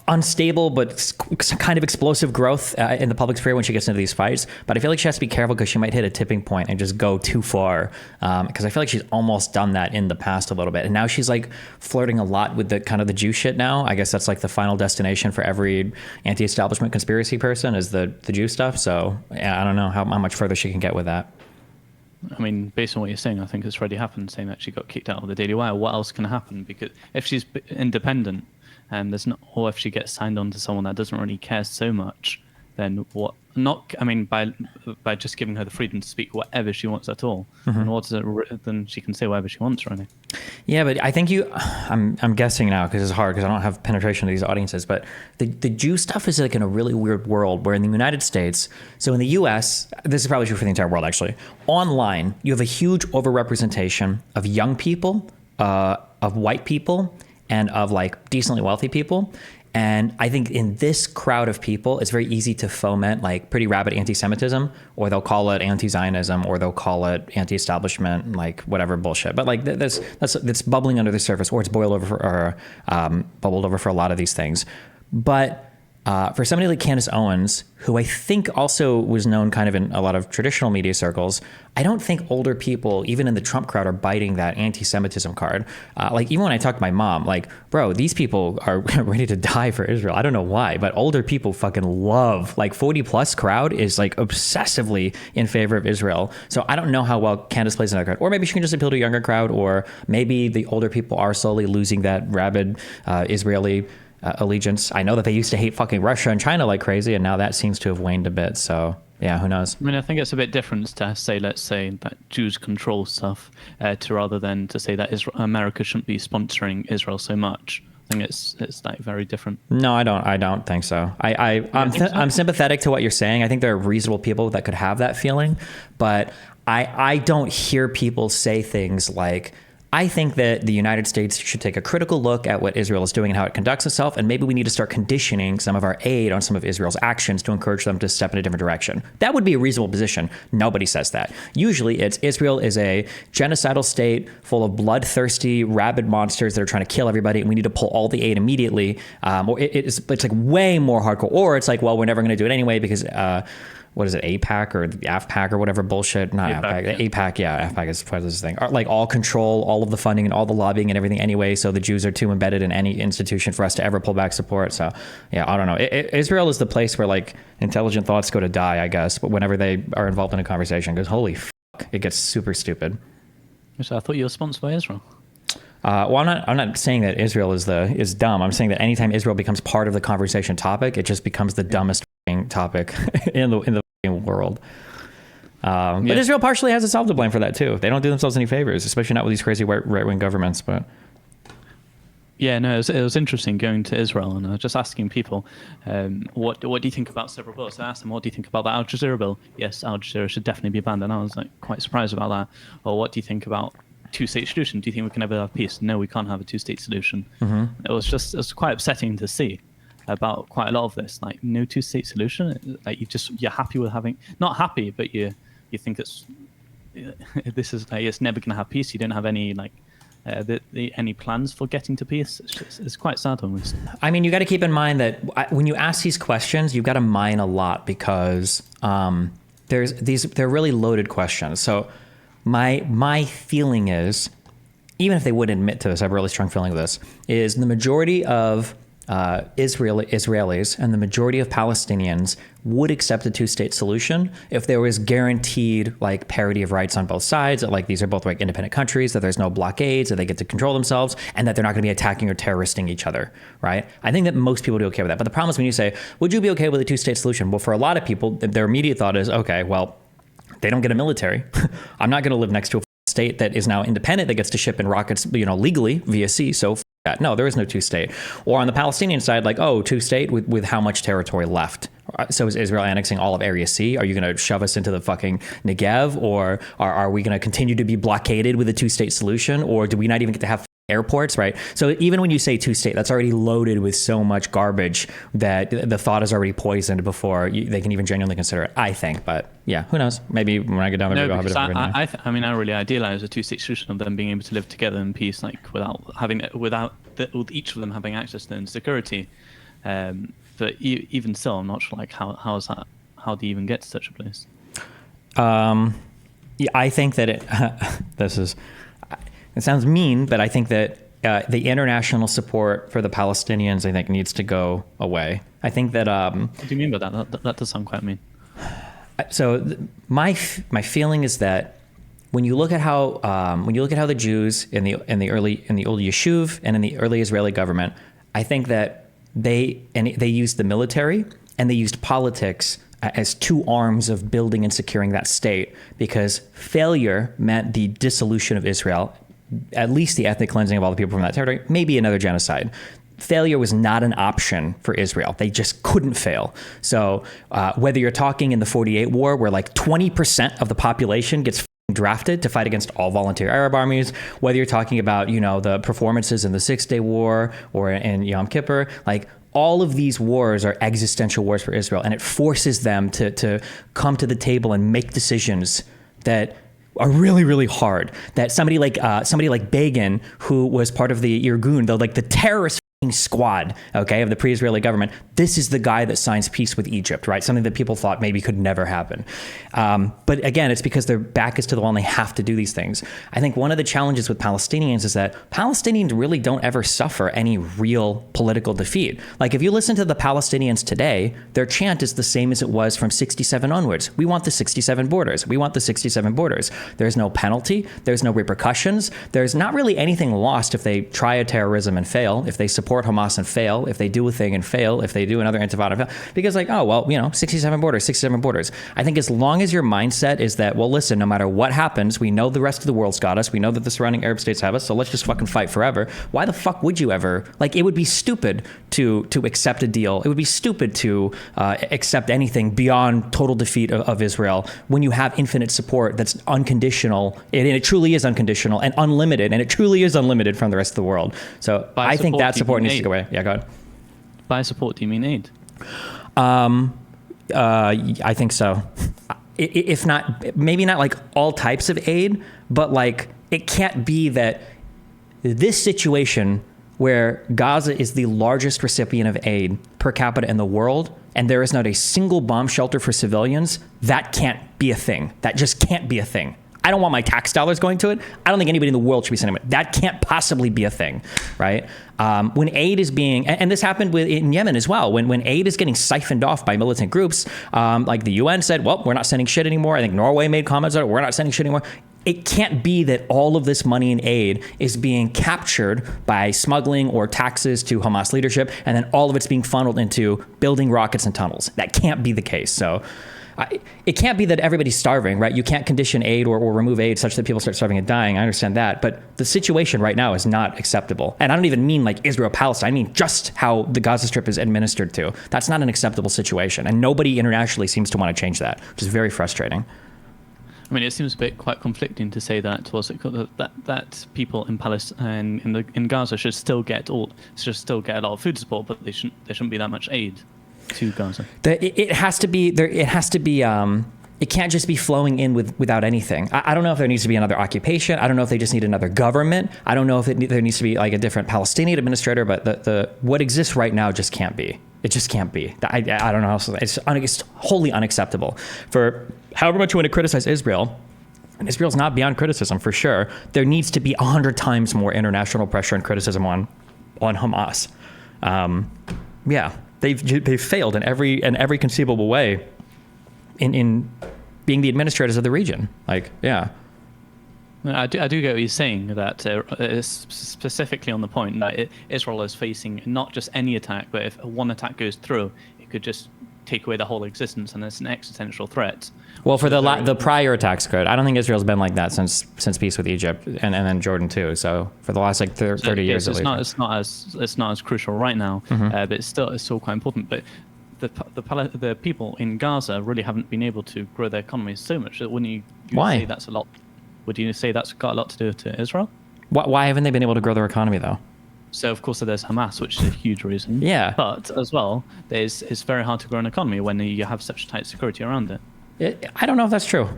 Speaker 2: unstable but kind of explosive growth in the public sphere when she gets into these fights. But I feel like she has to be careful because she might hit a tipping point and just go too far. Because I feel like she's almost done that in the past a little bit. And now she's like flirting a lot with the kind of the Jew shit now. I guess that's like the final destination for every anti-establishment conspiracy person is the Jew stuff. So yeah, I don't know how much further she can get with that.
Speaker 1: I mean, based on what you're saying, I think it's already happened, saying that she got kicked out of the Daily Wire. What else can happen? Because if she's independent, or if she gets signed on to someone that doesn't really care so much, then what? Not, I mean, by just giving her the freedom to speak whatever she wants at all, and then she can say whatever she wants, really.
Speaker 2: Yeah, but I think I'm guessing now because it's hard because I don't have penetration to these audiences. But the Jew stuff is like in a really weird world where in the United States, so in the U.S., this is probably true for the entire world actually. Online, you have a huge overrepresentation of young people, of white people, and of like decently wealthy people. And I think in this crowd of people, it's very easy to foment like pretty rabid anti-Semitism, or they'll call it anti-Zionism, or they'll call it anti-establishment, like whatever bullshit. But like that's bubbling under the surface, or it's boiled over bubbled over for a lot of these things. But for somebody like Candace Owens, who I think also was known kind of in a lot of traditional media circles, I don't think older people, even in the Trump crowd, are biting that anti-Semitism card. Like even when I talk to my mom, like, bro, these people are ready to die for Israel. I don't know why, but older people fucking love, like 40 plus crowd is like obsessively in favor of Israel. So I don't know how well Candace plays in that crowd. Or maybe she can just appeal to a younger crowd, or maybe the older people are slowly losing that rabid Israeli allegiance. I know that they used to hate fucking Russia and China like crazy, and now that seems to have waned a bit. So yeah, who knows?
Speaker 1: I mean, I think it's a bit different to say, let's say, that Jews control stuff, to rather than to say that America shouldn't be sponsoring Israel so much. I think it's like very different.
Speaker 2: No, I don't think so. I'm sympathetic to what you're saying. I think there are reasonable people that could have that feeling, but I don't hear people say things like, I think that the United States should take a critical look at what Israel is doing and how it conducts itself, and maybe we need to start conditioning some of our aid on some of Israel's actions to encourage them to step in a different direction. That would be a reasonable position. Nobody says that. Usually it's Israel is a genocidal state full of bloodthirsty, rabid monsters that are trying to kill everybody, and we need to pull all the aid immediately. Or it's like way more hardcore. Or it's like, well, we're never going to do it anyway because... what is it, APAC or the AFPAC or whatever bullshit? Not APAC. APAC, yeah, AFPAC is part of this thing. Like all control, all of the funding and all the lobbying and everything anyway, so the Jews are too embedded in any institution for us to ever pull back support. So, yeah, I don't know. Israel is the place where, like, intelligent thoughts go to die, I guess, but whenever they are involved in a conversation, because holy fuck, it gets super stupid.
Speaker 1: So I thought you were sponsored by Israel.
Speaker 2: Well, I'm not saying that Israel is dumb. I'm saying that anytime Israel becomes part of the conversation topic, it just becomes the dumbest topic in the world. But Israel partially has itself to blame for that too. They don't do themselves any favors, especially not with these crazy right-wing governments. But
Speaker 1: yeah, no, it was interesting going to Israel, and I was just asking people, what do you think about several bills? I asked them, what do you think about the Al Jazeera bill? Yes, Al Jazeera should definitely be banned, and I was like quite surprised about that. Or what do you think about two-state solution? Do you think we can ever have peace? No, we can't have a two-state solution. Mm-hmm. It was quite upsetting to see about quite a lot of this, like no two-state solution. Like you're happy with having, not happy, but you think it's this is like it's never going to have peace. You don't have any like any plans for getting to peace. It's quite sad almost. I
Speaker 2: mean, you got to keep in mind that when you ask these questions, you've got to mine a lot because they're really loaded questions. So my feeling is, even if they wouldn't admit to this, I have a really strong feeling of this, is the majority of Israelis and the majority of Palestinians would accept a two-state solution if there was guaranteed like parity of rights on both sides, that like these are both like independent countries, that there's no blockades, that they get to control themselves, and that they're not going to be attacking or terroristing each other, right? I think that most people would be okay with that. But the problem is when you say, would you be okay with a two-state solution? Well, for a lot of people, their immediate thought is, okay, well, they don't get a military. I'm not going to live next to a state that is now independent, that gets to ship in rockets, legally via sea. So no, there is no two-state. Or on the Palestinian side, like, oh, two-state with how much territory left? So is Israel annexing all of Area C? Are you going to shove us into the fucking Negev? Or are we going to continue to be blockaded with a two-state solution? Or do we not even get to have airports, right? So even when you say two-state, that's already loaded with so much garbage that the thought is already poisoned before they can even genuinely consider it, I think. But yeah, who knows? Maybe when I get down there, we'll have a different opinion.
Speaker 1: I mean, I really idealize a two-state solution of them being able to live together in peace, like without each of them having access to their own security. But even still, I'm not sure, like, how is that? How do you even get to such a place?
Speaker 2: Yeah, I think that it sounds mean, but I think that the international support for the Palestinians, I think, needs to go away. I think that.
Speaker 1: What do you mean by that? That does sound quite mean.
Speaker 2: So my feeling is that when you look at how the Jews in the old Yishuv and in the early Israeli government, I think that they used the military and they used politics as two arms of building and securing that state, because failure meant the dissolution of Israel, at least the ethnic cleansing of all the people from that territory, maybe another genocide. Failure was not an option for Israel. They just couldn't fail. So whether you're talking in the 48 war, where like 20% of the population gets drafted to fight against all volunteer Arab armies, whether you're talking about, the performances in the 6-Day War or in Yom Kippur, like all of these wars are existential wars for Israel, and it forces them to come to the table and make decisions that are really, really hard. That somebody like Begin, who was part of the Irgun, the terrorist squad, okay, of the pre-Israeli government, this is the guy that signs peace with Egypt, right? Something that people thought maybe could never happen. But again, it's because their back is to the wall and they have to do these things. I think one of the challenges with Palestinians is that Palestinians really don't ever suffer any real political defeat. Like if you listen to the Palestinians today, their chant is the same as it was from 67 onwards. We want the 67 borders. We want the 67 borders. There's no penalty. There's no repercussions. There's not really anything lost if they try a terrorism and fail, if they support support Hamas and fail, if they do a thing and fail, if they do another intifada and fail, because like, oh, well, 67 borders. I think as long as your mindset is that, well, listen, no matter what happens, we know the rest of the world's got us. We know that the surrounding Arab states have us. So let's just fucking fight forever. Why the fuck would you ever, like, it would be stupid to accept a deal. It would be stupid to accept anything beyond total defeat of Israel when you have infinite support that's unconditional. And it truly is unconditional and unlimited. And it truly is unlimited from the rest of the world. So I think that support needs to go away. Yeah, go ahead.
Speaker 1: By support, do you mean aid?
Speaker 2: I think so. If not, maybe not like all types of aid, but like it can't be that this situation where Gaza is the largest recipient of aid per capita in the world, and there is not a single bomb shelter for civilians, that can't be a thing. That just can't be a thing. I don't want my tax dollars going to it. I don't think anybody in the world should be sending it. That can't possibly be a thing, right? When aid is being, and this happened in Yemen as well, when aid is getting siphoned off by militant groups, like the UN said, well, we're not sending shit anymore. I think Norway made comments on it, we're not sending shit anymore. It can't be that all of this money in aid is being captured by smuggling or taxes to Hamas leadership, and then all of it's being funneled into building rockets and tunnels. That can't be the case. So it can't be that everybody's starving, right? You can't condition aid or remove aid such that people start starving and dying. I understand that. But the situation right now is not acceptable. And I don't even mean like Israel-Palestine. I mean just how the Gaza Strip is administered to. That's not an acceptable situation. And nobody internationally seems to want to change that, which is very frustrating.
Speaker 1: I mean, it seems a bit quite conflicting to say that that people in Palestine in Gaza should still get a lot of food support, but there shouldn't be that much aid to Gaza.
Speaker 2: It has to be there. It has to be. It can't just be flowing in without anything. I don't know if there needs to be another occupation. I don't know if they just need another government. I don't know if there needs to be like a different Palestinian administrator. But the what exists right now just can't be. It just can't be. I don't know. It's wholly unacceptable. For however much you want to criticize Israel, and Israel's not beyond criticism for sure, there needs to be 100 times more international pressure and criticism on Hamas. Yeah. They've failed in every conceivable way in being the administrators of the region. Like, yeah.
Speaker 1: I do get what you're saying, that specifically on the point that Israel is facing not just any attack, but if one attack goes through, it could just take away the whole existence, and it's an existential threat.
Speaker 2: Well, for the prior attacks could. I don't think Israel's been like that since peace with Egypt and then Jordan too. So for the last like 30 years at least. It's
Speaker 1: not as crucial right now, but it's still quite important. But the people in Gaza really haven't been able to grow their economy so much. Wouldn't you
Speaker 2: Why?
Speaker 1: say that's a lot? Would you say that's got a lot to do to Israel?
Speaker 2: Why haven't they been able to grow their economy though?
Speaker 1: So of course there's Hamas, which is a huge reason.
Speaker 2: Yeah.
Speaker 1: But as well, it's very hard to grow an economy when you have such tight security around it.
Speaker 2: I don't know if that's true.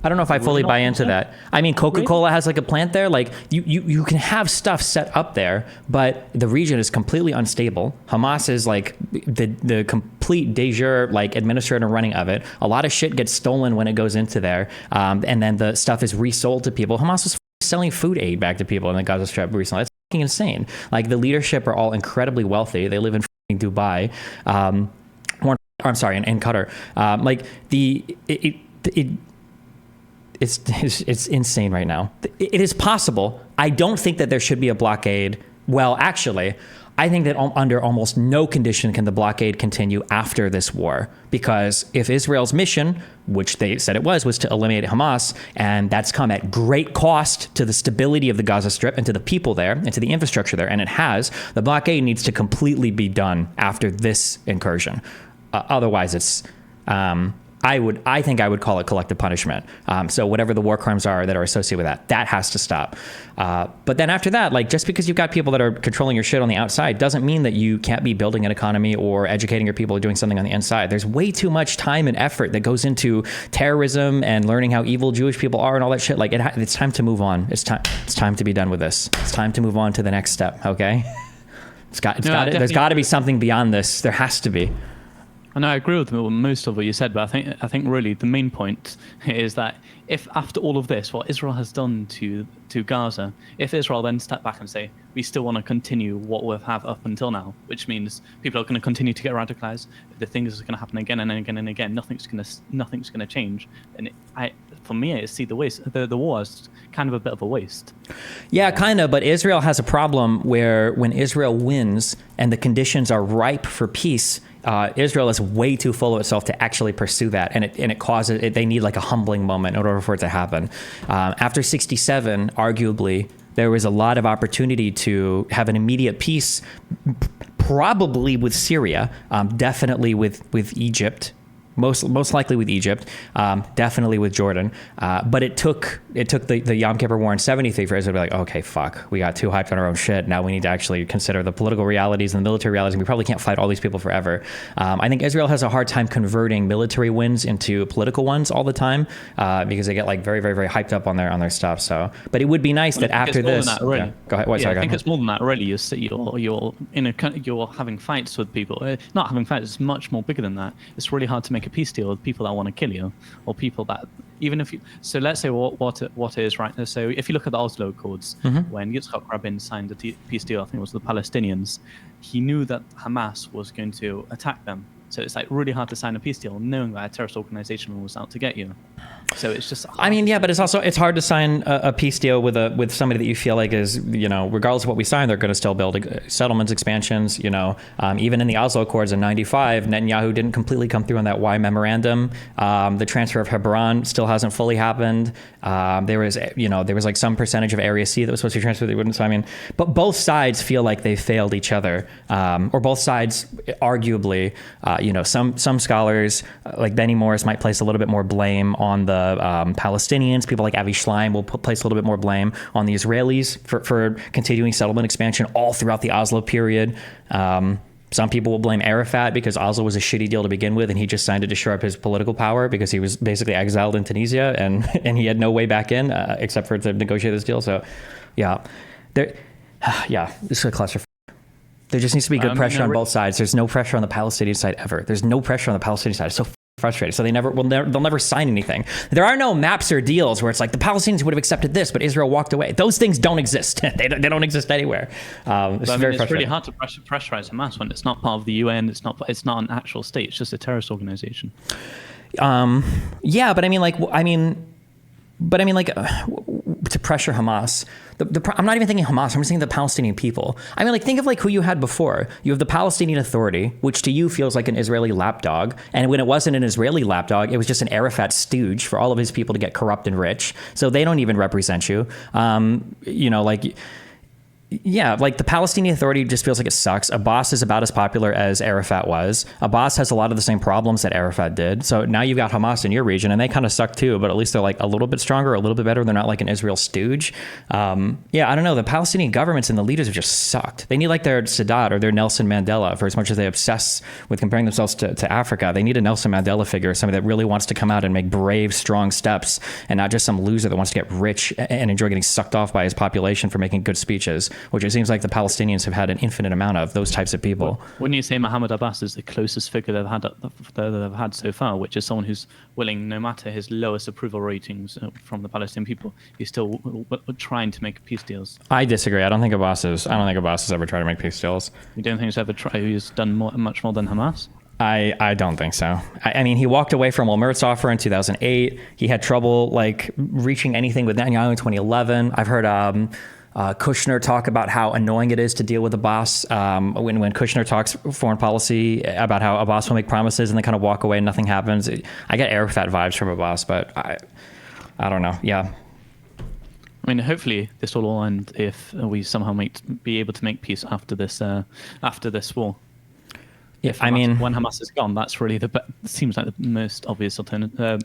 Speaker 2: I don't know if I fully buy into that. I mean, Coca-Cola has like a plant there. Like you can have stuff set up there, but the region is completely unstable. Hamas is like the complete de jure like administrator running of it. A lot of shit gets stolen when it goes into there, and then the stuff is resold to people. Hamas was selling food aid back to people in the Gaza Strip recently. That's fucking insane. Like the leadership are all incredibly wealthy. They live in Dubai. I'm sorry, in Qatar. It's insane right now. It is possible. I don't think that there should be a blockade. Well, actually, I think that under almost no condition can the blockade continue after this war. Because if Israel's mission, which they said it was to eliminate Hamas, and that's come at great cost to the stability of the Gaza Strip and to the people there and to the infrastructure there, and it has, the blockade needs to completely be done after this incursion. Otherwise, it's I think I would call it collective punishment. So whatever the war crimes are that are associated with that has to stop. But then after that, like just because you've got people that are controlling your shit on the outside doesn't mean that you can't be building an economy or educating your people or doing something on the inside. There's way too much time and effort that goes into terrorism and learning how evil Jewish people are and all that shit. Like it's time to move on. It's time to be done with this. It's time to move on to the next step. Okay. There's got to be something beyond this. There has to be.
Speaker 1: I know I agree with most of what you said, but I think really the main point is that if after all of this, what Israel has done to Gaza, if Israel then step back and say, we still want to continue what we've have up until now, which means people are going to continue to get radicalized, the things are going to happen again and again and again, nothing's going to change. And for me, I see the war as kind of a bit of a waste.
Speaker 2: Yeah, kind of. But Israel has a problem where when Israel wins and the conditions are ripe for peace, Israel is way too full of itself to actually pursue that, and it causes they need like a humbling moment in order for it to happen. After 1967, arguably, there was a lot of opportunity to have an immediate peace, probably with Syria, definitely with Egypt. Most likely with Egypt, definitely with Jordan. But it took the Yom Kippur War in 73 for Israel to be like, okay, fuck, we got too hyped on our own shit. Now we need to actually consider the political realities and the military realities. And we probably can't fight all these people forever. I think Israel has a hard time converting military wins into political ones all the time because they get like very, very, very hyped up on their stuff. So, but it would be nice that after this,
Speaker 1: that, really.
Speaker 2: Yeah, go ahead. Wait, sorry,
Speaker 1: I think it's more than that. Really, you're having fights with people. Not having fights. It's much more bigger than that. It's really hard to make a peace deal with people that want to kill you, or people that even if you. So let's say what it is right now. So if you look at the Oslo Accords, when Yitzhak Rabin signed the peace deal, I think it was the Palestinians, he knew that Hamas was going to attack them. So it's like really hard to sign a peace deal knowing that a terrorist organization was out to get you. So it's just.
Speaker 2: I mean, yeah, but it's hard to sign a peace deal with somebody that you feel like is, regardless of what we sign, they're going to still build settlements, expansions. Even in the Oslo Accords in '95, Netanyahu didn't completely come through on that Y memorandum. The transfer of Hebron still hasn't fully happened. There was like some percentage of Area C that was supposed to be transferred. They wouldn't. So I mean, but both sides feel like they failed each other, or both sides arguably. Some scholars like Benny Morris might place a little bit more blame on the Palestinians. People like Avi Schleim will place a little bit more blame on the Israelis for continuing settlement expansion all throughout the Oslo period. Some people will blame Arafat because Oslo was a shitty deal to begin with, and he just signed it to shore up his political power because he was basically exiled in Tunisia and he had no way back in except for to negotiate this deal. So, yeah, this is a cluster. There just needs to be good pressure on both sides. There's no pressure on the Palestinian side ever. There's no pressure on the Palestinian side. It's so frustrating. So they'll never sign anything. There are no maps or deals where it's like the Palestinians would have accepted this, but Israel walked away. Those things don't exist. they don't exist anywhere.
Speaker 1: It's really hard to pressurize Hamas when it's not part of the UN. It's not an actual state. It's just a terrorist organization.
Speaker 2: Yeah, but I mean, to pressure Hamas. I'm not even thinking Hamas. I'm just thinking the Palestinian people. I mean, think of who you had before. You have the Palestinian Authority, which to you feels like an Israeli lapdog. And when it wasn't an Israeli lapdog, it was just an Arafat stooge for all of his people to get corrupt and rich. So they don't even represent you. Yeah, the Palestinian Authority just feels like it sucks. Abbas is about as popular as Arafat was. Abbas has a lot of the same problems that Arafat did. So now you've got Hamas in your region, and they kind of suck too, but at least they're a little bit stronger, a little bit better. They're not like an Israel stooge. I don't know. The Palestinian governments and the leaders have just sucked. They need their Sadat or their Nelson Mandela. For as much as they obsess with comparing themselves to Africa, they need a Nelson Mandela figure, somebody that really wants to come out and make brave, strong steps, and not just some loser that wants to get rich and enjoy getting sucked off by his population for making good speeches, which it seems like the Palestinians have had an infinite amount of those types of people.
Speaker 1: Wouldn't you say Mohammed Abbas is the closest figure they've had so far, which is someone who's willing, no matter his lowest approval ratings from the Palestinian people, he's still trying to make peace deals?
Speaker 2: I disagree. I don't think Abbas has ever tried to make peace deals.
Speaker 1: You don't think he's ever tried? He's done much more than Hamas?
Speaker 2: I don't think so. I mean, he walked away from Olmert's offer in 2008. He had trouble reaching anything with Netanyahu in 2011. I've heard Kushner talk about how annoying it is to deal with Abbas. When Kushner talks foreign policy about how Abbas will make promises and then kind of walk away and nothing happens. I get Arafat vibes from Abbas, but I don't know. Yeah.
Speaker 1: I mean, hopefully this will all end if we somehow might be able to make peace after this war.
Speaker 2: Yeah, when
Speaker 1: Hamas is gone, that's really seems like the most obvious alternative,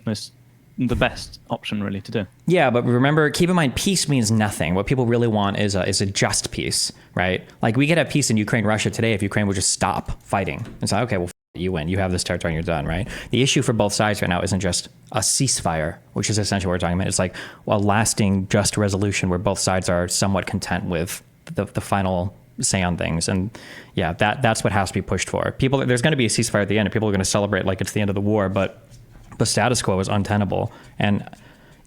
Speaker 1: the best option really to do.
Speaker 2: Yeah, but remember, keep in mind, peace means nothing. What people really want is a just peace, right? We could have peace in Ukraine, Russia today if Ukraine would just stop fighting. It's like, okay, well, you win. You have this territory and you're done, right? The issue for both sides right now isn't just a ceasefire, which is essentially what we're talking about. It's like a lasting, just resolution where both sides are somewhat content with the final say on things. And yeah, that's what has to be pushed for. There's going to be a ceasefire at the end and people are going to celebrate like it's the end of the war, but the status quo is untenable. And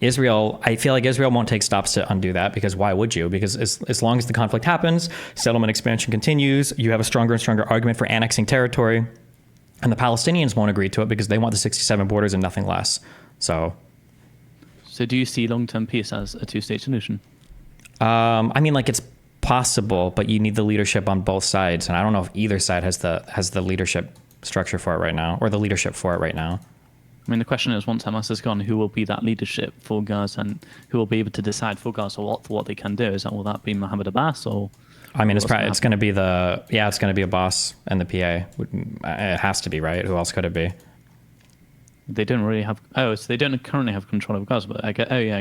Speaker 2: Israel, I feel like Israel won't take steps to undo that, because why would you? Because as long as the conflict happens, settlement expansion continues, you have a stronger and stronger argument for annexing territory, and the Palestinians won't agree to it because they want the 67 borders and nothing less. So
Speaker 1: do you see long-term peace as a two-state solution?
Speaker 2: I mean, like, it's possible, but you need the leadership on both sides, and I don't know if either side has the leadership structure for it right now, or the leadership for it right now.
Speaker 1: I mean, the question is, once Hamas is gone, who will be that leadership for Gaza, and who will be able to decide for Gaza what they can do? Will that be Mohammed Abbas, or?
Speaker 2: I mean, it's going to be it's going to be Abbas and the PA. It has to be, right? Who else could it be?
Speaker 1: They don't really have. So they don't currently have control of Gaza, but I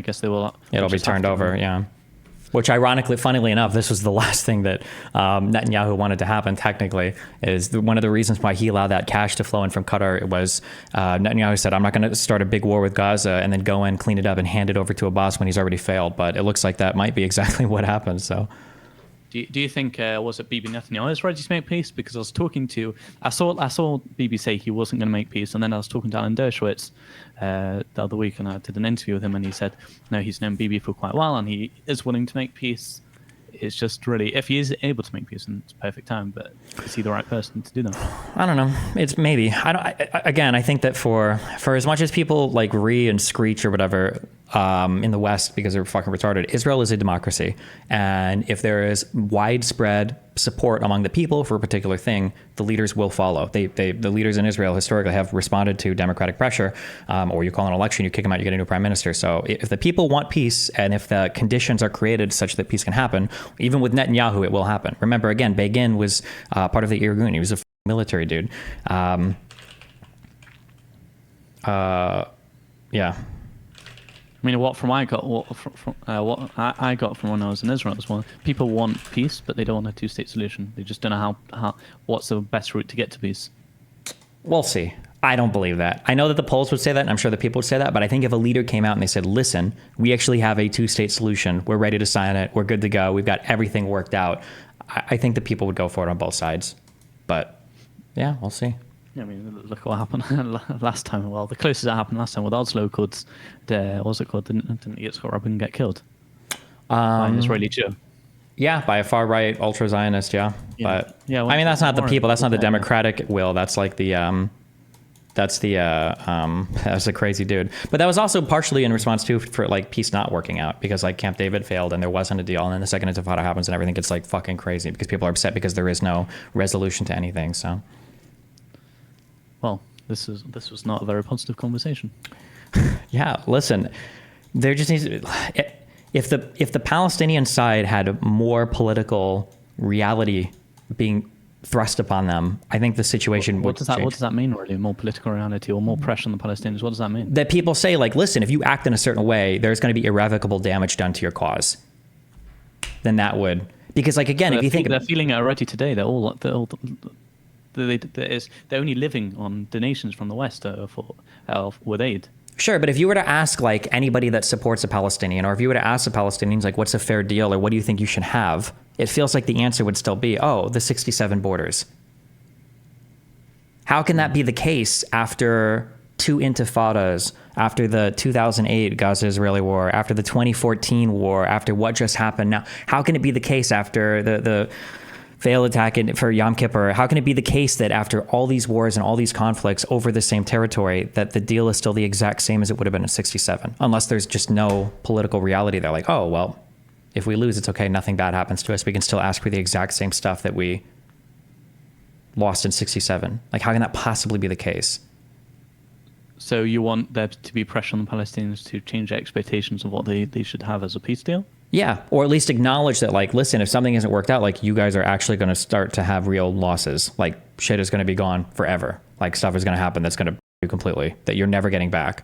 Speaker 1: guess they will.
Speaker 2: It'll be turned over, yeah. Which, ironically, funnily enough, this was the last thing that Netanyahu wanted to happen, technically, is one of the reasons why he allowed that cash to flow in from Qatar. It was Netanyahu said, I'm not going to start a big war with Gaza and then go in, clean it up, and hand it over to Abbas when he's already failed. But it looks like that might be exactly what happened. So,
Speaker 1: do you think, was it Bibi Netanyahu is ready to make peace? Because I saw Bibi say he wasn't going to make peace, and then I was talking to Alan Dershowitz the other week, and I did an interview with him, and he said, no, he's known Bibi for quite a while, and he is willing to make peace. It's just really, if he is able to make peace, then it's perfect time, but is he the right person to do that?
Speaker 2: I don't know. It's maybe. I think that for as much as people like and screech or whatever in the West because they're fucking retarded, Israel is a democracy. And if there is widespread support among the people for a particular thing, the leaders will follow. The leaders in Israel historically have responded to democratic pressure, or you call an election, you kick them out, you get a new prime minister. So if the people want peace, and if the conditions are created such that peace can happen, even with Netanyahu, it will happen. Remember, again, Begin was part of the Irgun. He was a military dude. Yeah.
Speaker 1: I mean, what I got from when I was in Israel as well, people want peace, but they don't want a two-state solution. They just don't know how what's the best route to get to peace.
Speaker 2: We'll see. I don't believe that. I know that the polls would say that, and I'm sure the people would say that, but I think if a leader came out and they said, listen, we actually have a two-state solution, we're ready to sign it, we're good to go, we've got everything worked out, I think that people would go for it on both sides. But yeah, we'll see.
Speaker 1: I mean, look what happened last time. Well, the closest that happened last time with Oslo Accords, what's it called? Didn't Yitzhak Rabin get killed by an Israeli Jew? Yeah,
Speaker 2: by a far right ultra Zionist. Yeah. But I mean, that's not the people. That's not the democratic will. That's like the that's a crazy dude. But that was also partially in response to for like peace not working out, because like Camp David failed and there wasn't a deal, and then the second Intifada happens and everything gets like fucking crazy because people are upset because there is no resolution to anything. So.
Speaker 1: Well, this was not a very positive conversation.
Speaker 2: Yeah, listen, there just needs if the Palestinian side had more political reality being thrust upon them, I think the situation would change.
Speaker 1: What does that mean, really? More political reality or more pressure on the Palestinians? What does that mean?
Speaker 2: That people say, like, listen, if you act in a certain way, there's going to be irrevocable damage done to your cause. Then that would, because like again, if you think
Speaker 1: they're feeling it already today, they're only living on donations from the West with aid.
Speaker 2: Sure, but if you were to ask like anybody that supports a Palestinian, or if you were to ask the Palestinians like, what's a fair deal, or what do you think you should have, it feels like the answer would still be, oh, the 67 borders. How can that be the case after two intifadas, after the 2008 Gaza-Israeli war, after the 2014 war, after what just happened now? How can it be the case after the failed attack for Yom Kippur? How can it be the case that after all these wars and all these conflicts over the same territory, that the deal is still the exact same as it would have been in 67? Unless there's just no political reality there. Like, oh, well, if we lose, it's okay. Nothing bad happens to us. We can still ask for the exact same stuff that we lost in 67. Like, how can that possibly be the case?
Speaker 1: So you want there to be pressure on the Palestinians to change their expectations of what they should have as a peace deal?
Speaker 2: Yeah, or at least acknowledge that, like, listen, if something isn't worked out, like, you guys are actually going to start to have real losses. Like, shit is going to be gone forever. Like, stuff is going to happen that's going to you completely, that you're never getting back.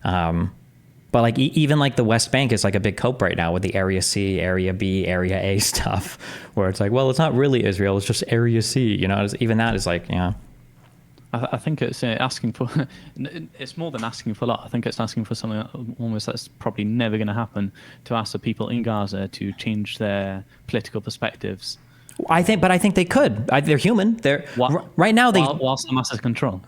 Speaker 2: But, like, even, like, the West Bank is, like, a big cope right now with the Area C, Area B, Area A stuff, where it's like, well, it's not really Israel, it's just Area C, you know? Even that is, like, yeah.
Speaker 1: I think it's asking for, it's more than asking for a lot. I think it's asking for something almost that's probably never going to happen, to ask the people in Gaza to change their political perspectives.
Speaker 2: I think they could. They're human. Right now,
Speaker 1: whilst Hamas has control.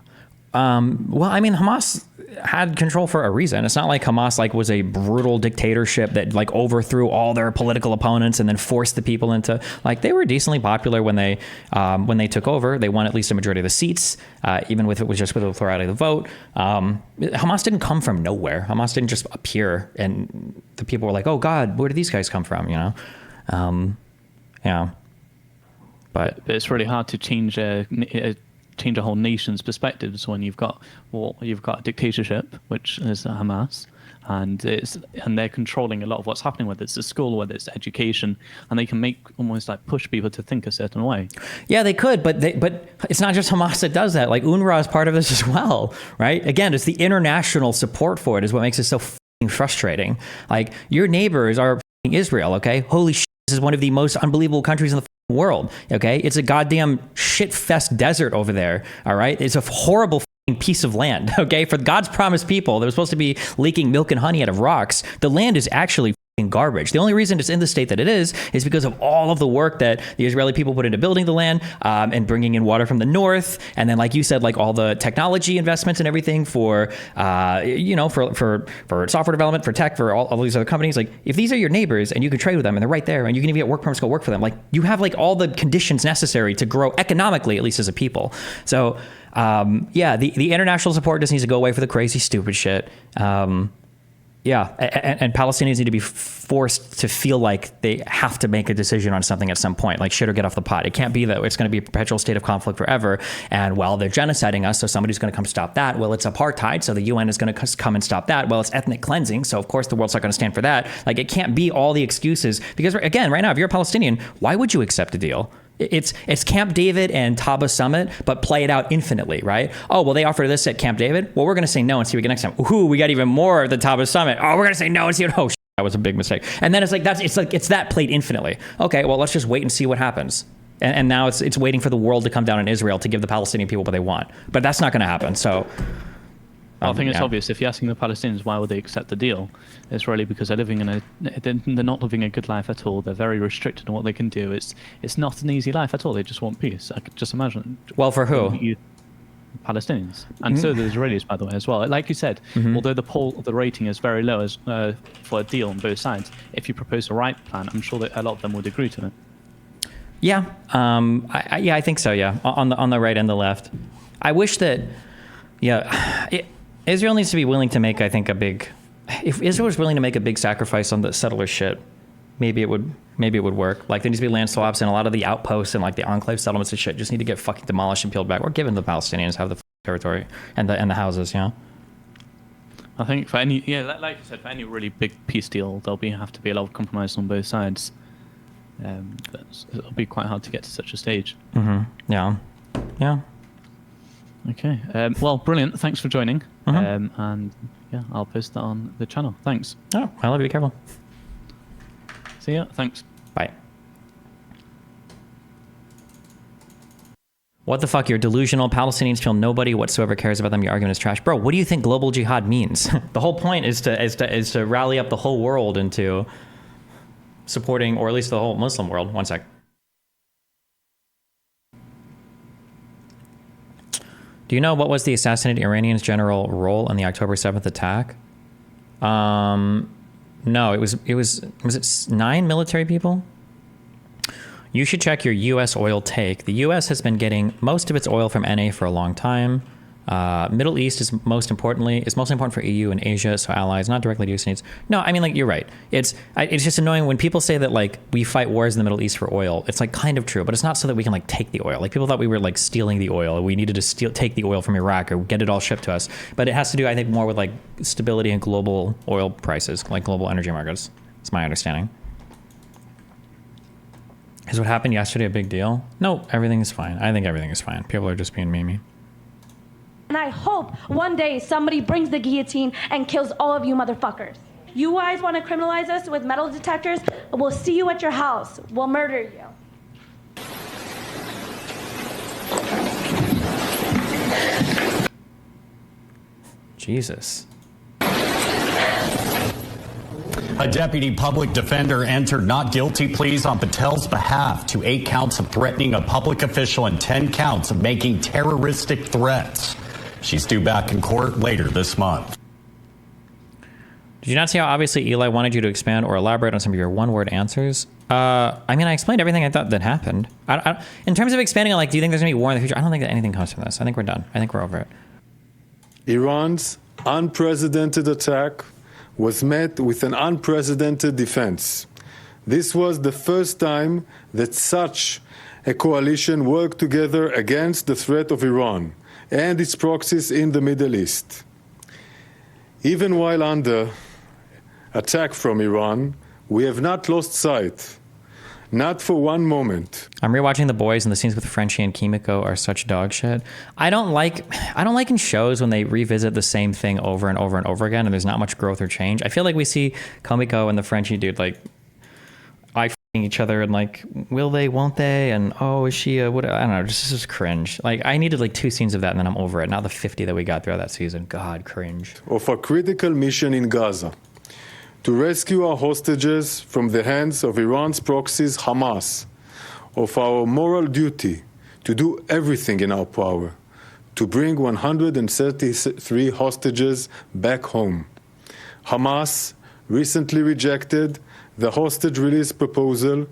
Speaker 2: Well, I mean, Hamas had control for a reason. It's not like Hamas like was a brutal dictatorship that like overthrew all their political opponents and then forced the people into, like, they were decently popular when they took over. They won at least a majority of the seats, even if it was just with a plurality of the vote. Hamas didn't come from nowhere. Hamas didn't just appear and the people were like, oh God, where did these guys come from? You know? Yeah. But
Speaker 1: it's really hard to change a whole nation's perspectives when you've got a dictatorship, which is Hamas, and they're controlling a lot of what's happening, whether it's the school, whether it's education, and they can almost like push people to think a certain way.
Speaker 2: Yeah, they could, but it's not just Hamas that does that. Like UNRWA is part of this as well, right? Again, it's the international support for it is what makes it so frustrating. Like, your neighbors are Israel, okay? Holy shit, this is one of the most unbelievable countries in the world, okay? It's a goddamn shit-fest desert over there, all right? It's a horrible piece of land, okay? For God's promised people that was supposed to be leaking milk and honey out of rocks, the land is actually garbage. The only reason it's in the state that it is because of all of the work that the Israeli people put into building the land and bringing in water from the north, and then, like you said, like all the technology investments and everything for for software development, for tech, for all these other companies. Like, if these are your neighbors and you can trade with them and they're right there and you can even get work permits to go work for them, like, you have like all the conditions necessary to grow economically, at least as a people. So the international support just needs to go away for the crazy stupid shit. Yeah, and Palestinians need to be forced to feel like they have to make a decision on something at some point, like shit or get off the pot. It can't be that it's going to be a perpetual state of conflict forever. And, well, they're genociding us, so somebody's going to come stop that. Well, it's apartheid, so the UN is going to come and stop that. Well, it's ethnic cleansing, so of course the world's not going to stand for that. Like, it can't be all the excuses, because, again, right now, if you're a Palestinian, why would you accept a deal? It's Camp David and Taba Summit, but play it out infinitely, right? Oh, well, they offer this at Camp David. Well, we're going to say no and see what we get next time. Ooh, we got even more at the Taba Summit. Oh, we're going to say no and see what. Oh, that was a big mistake. And then it's that played infinitely. Okay, well, let's just wait and see what happens. And now it's waiting for the world to come down on Israel to give the Palestinian people what they want. But that's not going to happen. So.
Speaker 1: I think it's obvious. If you're asking the Palestinians why would they accept the deal, it's really because they're not living a good life at all. They're very restricted in what they can do. It's not an easy life at all. They just want peace. I could just imagine.
Speaker 2: Well, for who?
Speaker 1: Palestinians, and so the Israelis, by the way, as well. Like you said, although the rating is very low for a deal on both sides, if you propose a right plan, I'm sure that a lot of them would agree to it.
Speaker 2: Yeah, I think so. Yeah, on the right and the left. I wish that. Yeah. Israel needs to be willing to make, I think, if Israel was willing to make a big sacrifice on the settler shit, maybe it would work. Like, there needs to be land swaps, and a lot of the outposts and like the enclave settlements and shit just need to get fucking demolished and peeled back, or given to the Palestinians have the territory and the houses, you know?
Speaker 1: I think like you said, for any really big peace deal, there'll have to be a lot of compromise on both sides. It'll be quite hard to get to such a stage.
Speaker 2: Mm-hmm. Yeah.
Speaker 1: Okay. Well, brilliant. Thanks for joining. And yeah, I'll post that on the channel. Thanks.
Speaker 2: Oh, I love you. Be careful.
Speaker 1: See ya. Thanks.
Speaker 2: Bye. What the fuck? You're delusional. Palestinians feel nobody whatsoever cares about them. Your argument is trash. Bro, what do you think global jihad means? The whole point is to rally up the whole world into supporting, or at least the whole Muslim world. One sec. Do you know what was the assassinated Iranian's general role in the October 7th attack? No, it was 9 military people? You should check your U.S. oil take. The U.S. has been getting most of its oil from NA for a long time. Middle East is most important for EU and Asia, so allies, not directly to US needs. No, I mean, like, you're right. It's just annoying when people say that, like, we fight wars in the Middle East for oil. It's like kind of true, but it's not so that we can, like, take the oil. Like, people thought we were, like, stealing the oil. We needed to take the oil from Iraq or get it all shipped to us. But it has to do, I think, more with, like, stability in global oil prices, like global energy markets. It's my understanding. Is what happened yesterday a big deal? No, everything is fine. I think everything is fine. People are just being memey.
Speaker 3: And I hope one day somebody brings the guillotine and kills all of you motherfuckers. You guys want to criminalize us with metal detectors? We'll see you at your house. We'll murder you.
Speaker 2: Jesus.
Speaker 4: A deputy public defender entered not guilty pleas on Patel's behalf to 8 counts of threatening a public official and 10 counts of making terroristic threats. She's due back in court later this month.
Speaker 2: Did you not see how obviously Eli wanted you to expand or elaborate on some of your one-word answers? I mean, I explained everything I thought that happened. In terms of expanding on, like, do you think there's going to be war in the future? I don't think that anything comes from this. I think we're done. I think we're over it.
Speaker 5: Iran's unprecedented attack was met with an unprecedented defense. This was the first time that such a coalition worked together against the threat of Iran and its proxies in the Middle East. Even while under attack from Iran, we have not lost sight, not for one moment.
Speaker 2: I'm rewatching The Boys, and the scenes with Frenchie and Kimiko are such dog shit. I don't like in shows when they revisit the same thing over and over and over again, and there's not much growth or change. I feel like we see Kimiko and the Frenchie dude like eye-f***ing each other, and like, will they, won't they, and oh, is she a what? I don't know. This is cringe. Like, I needed like 2 scenes of that, and then I'm over it. Not the 50 that we got throughout that season. God, cringe.
Speaker 5: Of a critical mission in Gaza to rescue our hostages from the hands of Iran's proxies, Hamas, of our moral duty to do everything in our power to bring 133 hostages back home. Hamas recently rejected the hostage release proposal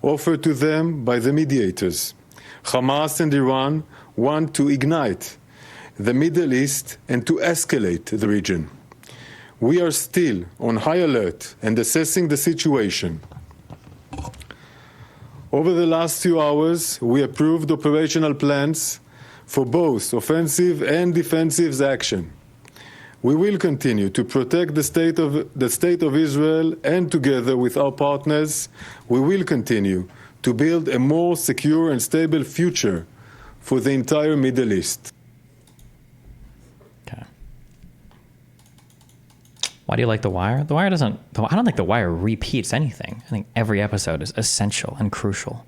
Speaker 5: offered to them by the mediators. Hamas and Iran want to ignite the Middle East and to escalate the region. We are still on high alert and assessing the situation. Over the last few hours, we approved operational plans for both offensive and defensive action. We will continue to protect the state of Israel, and together with our partners, we will continue to build a more secure and stable future for the entire Middle East.
Speaker 2: Okay. Why do you like The Wire? I don't think The Wire repeats anything. I think every episode is essential and crucial.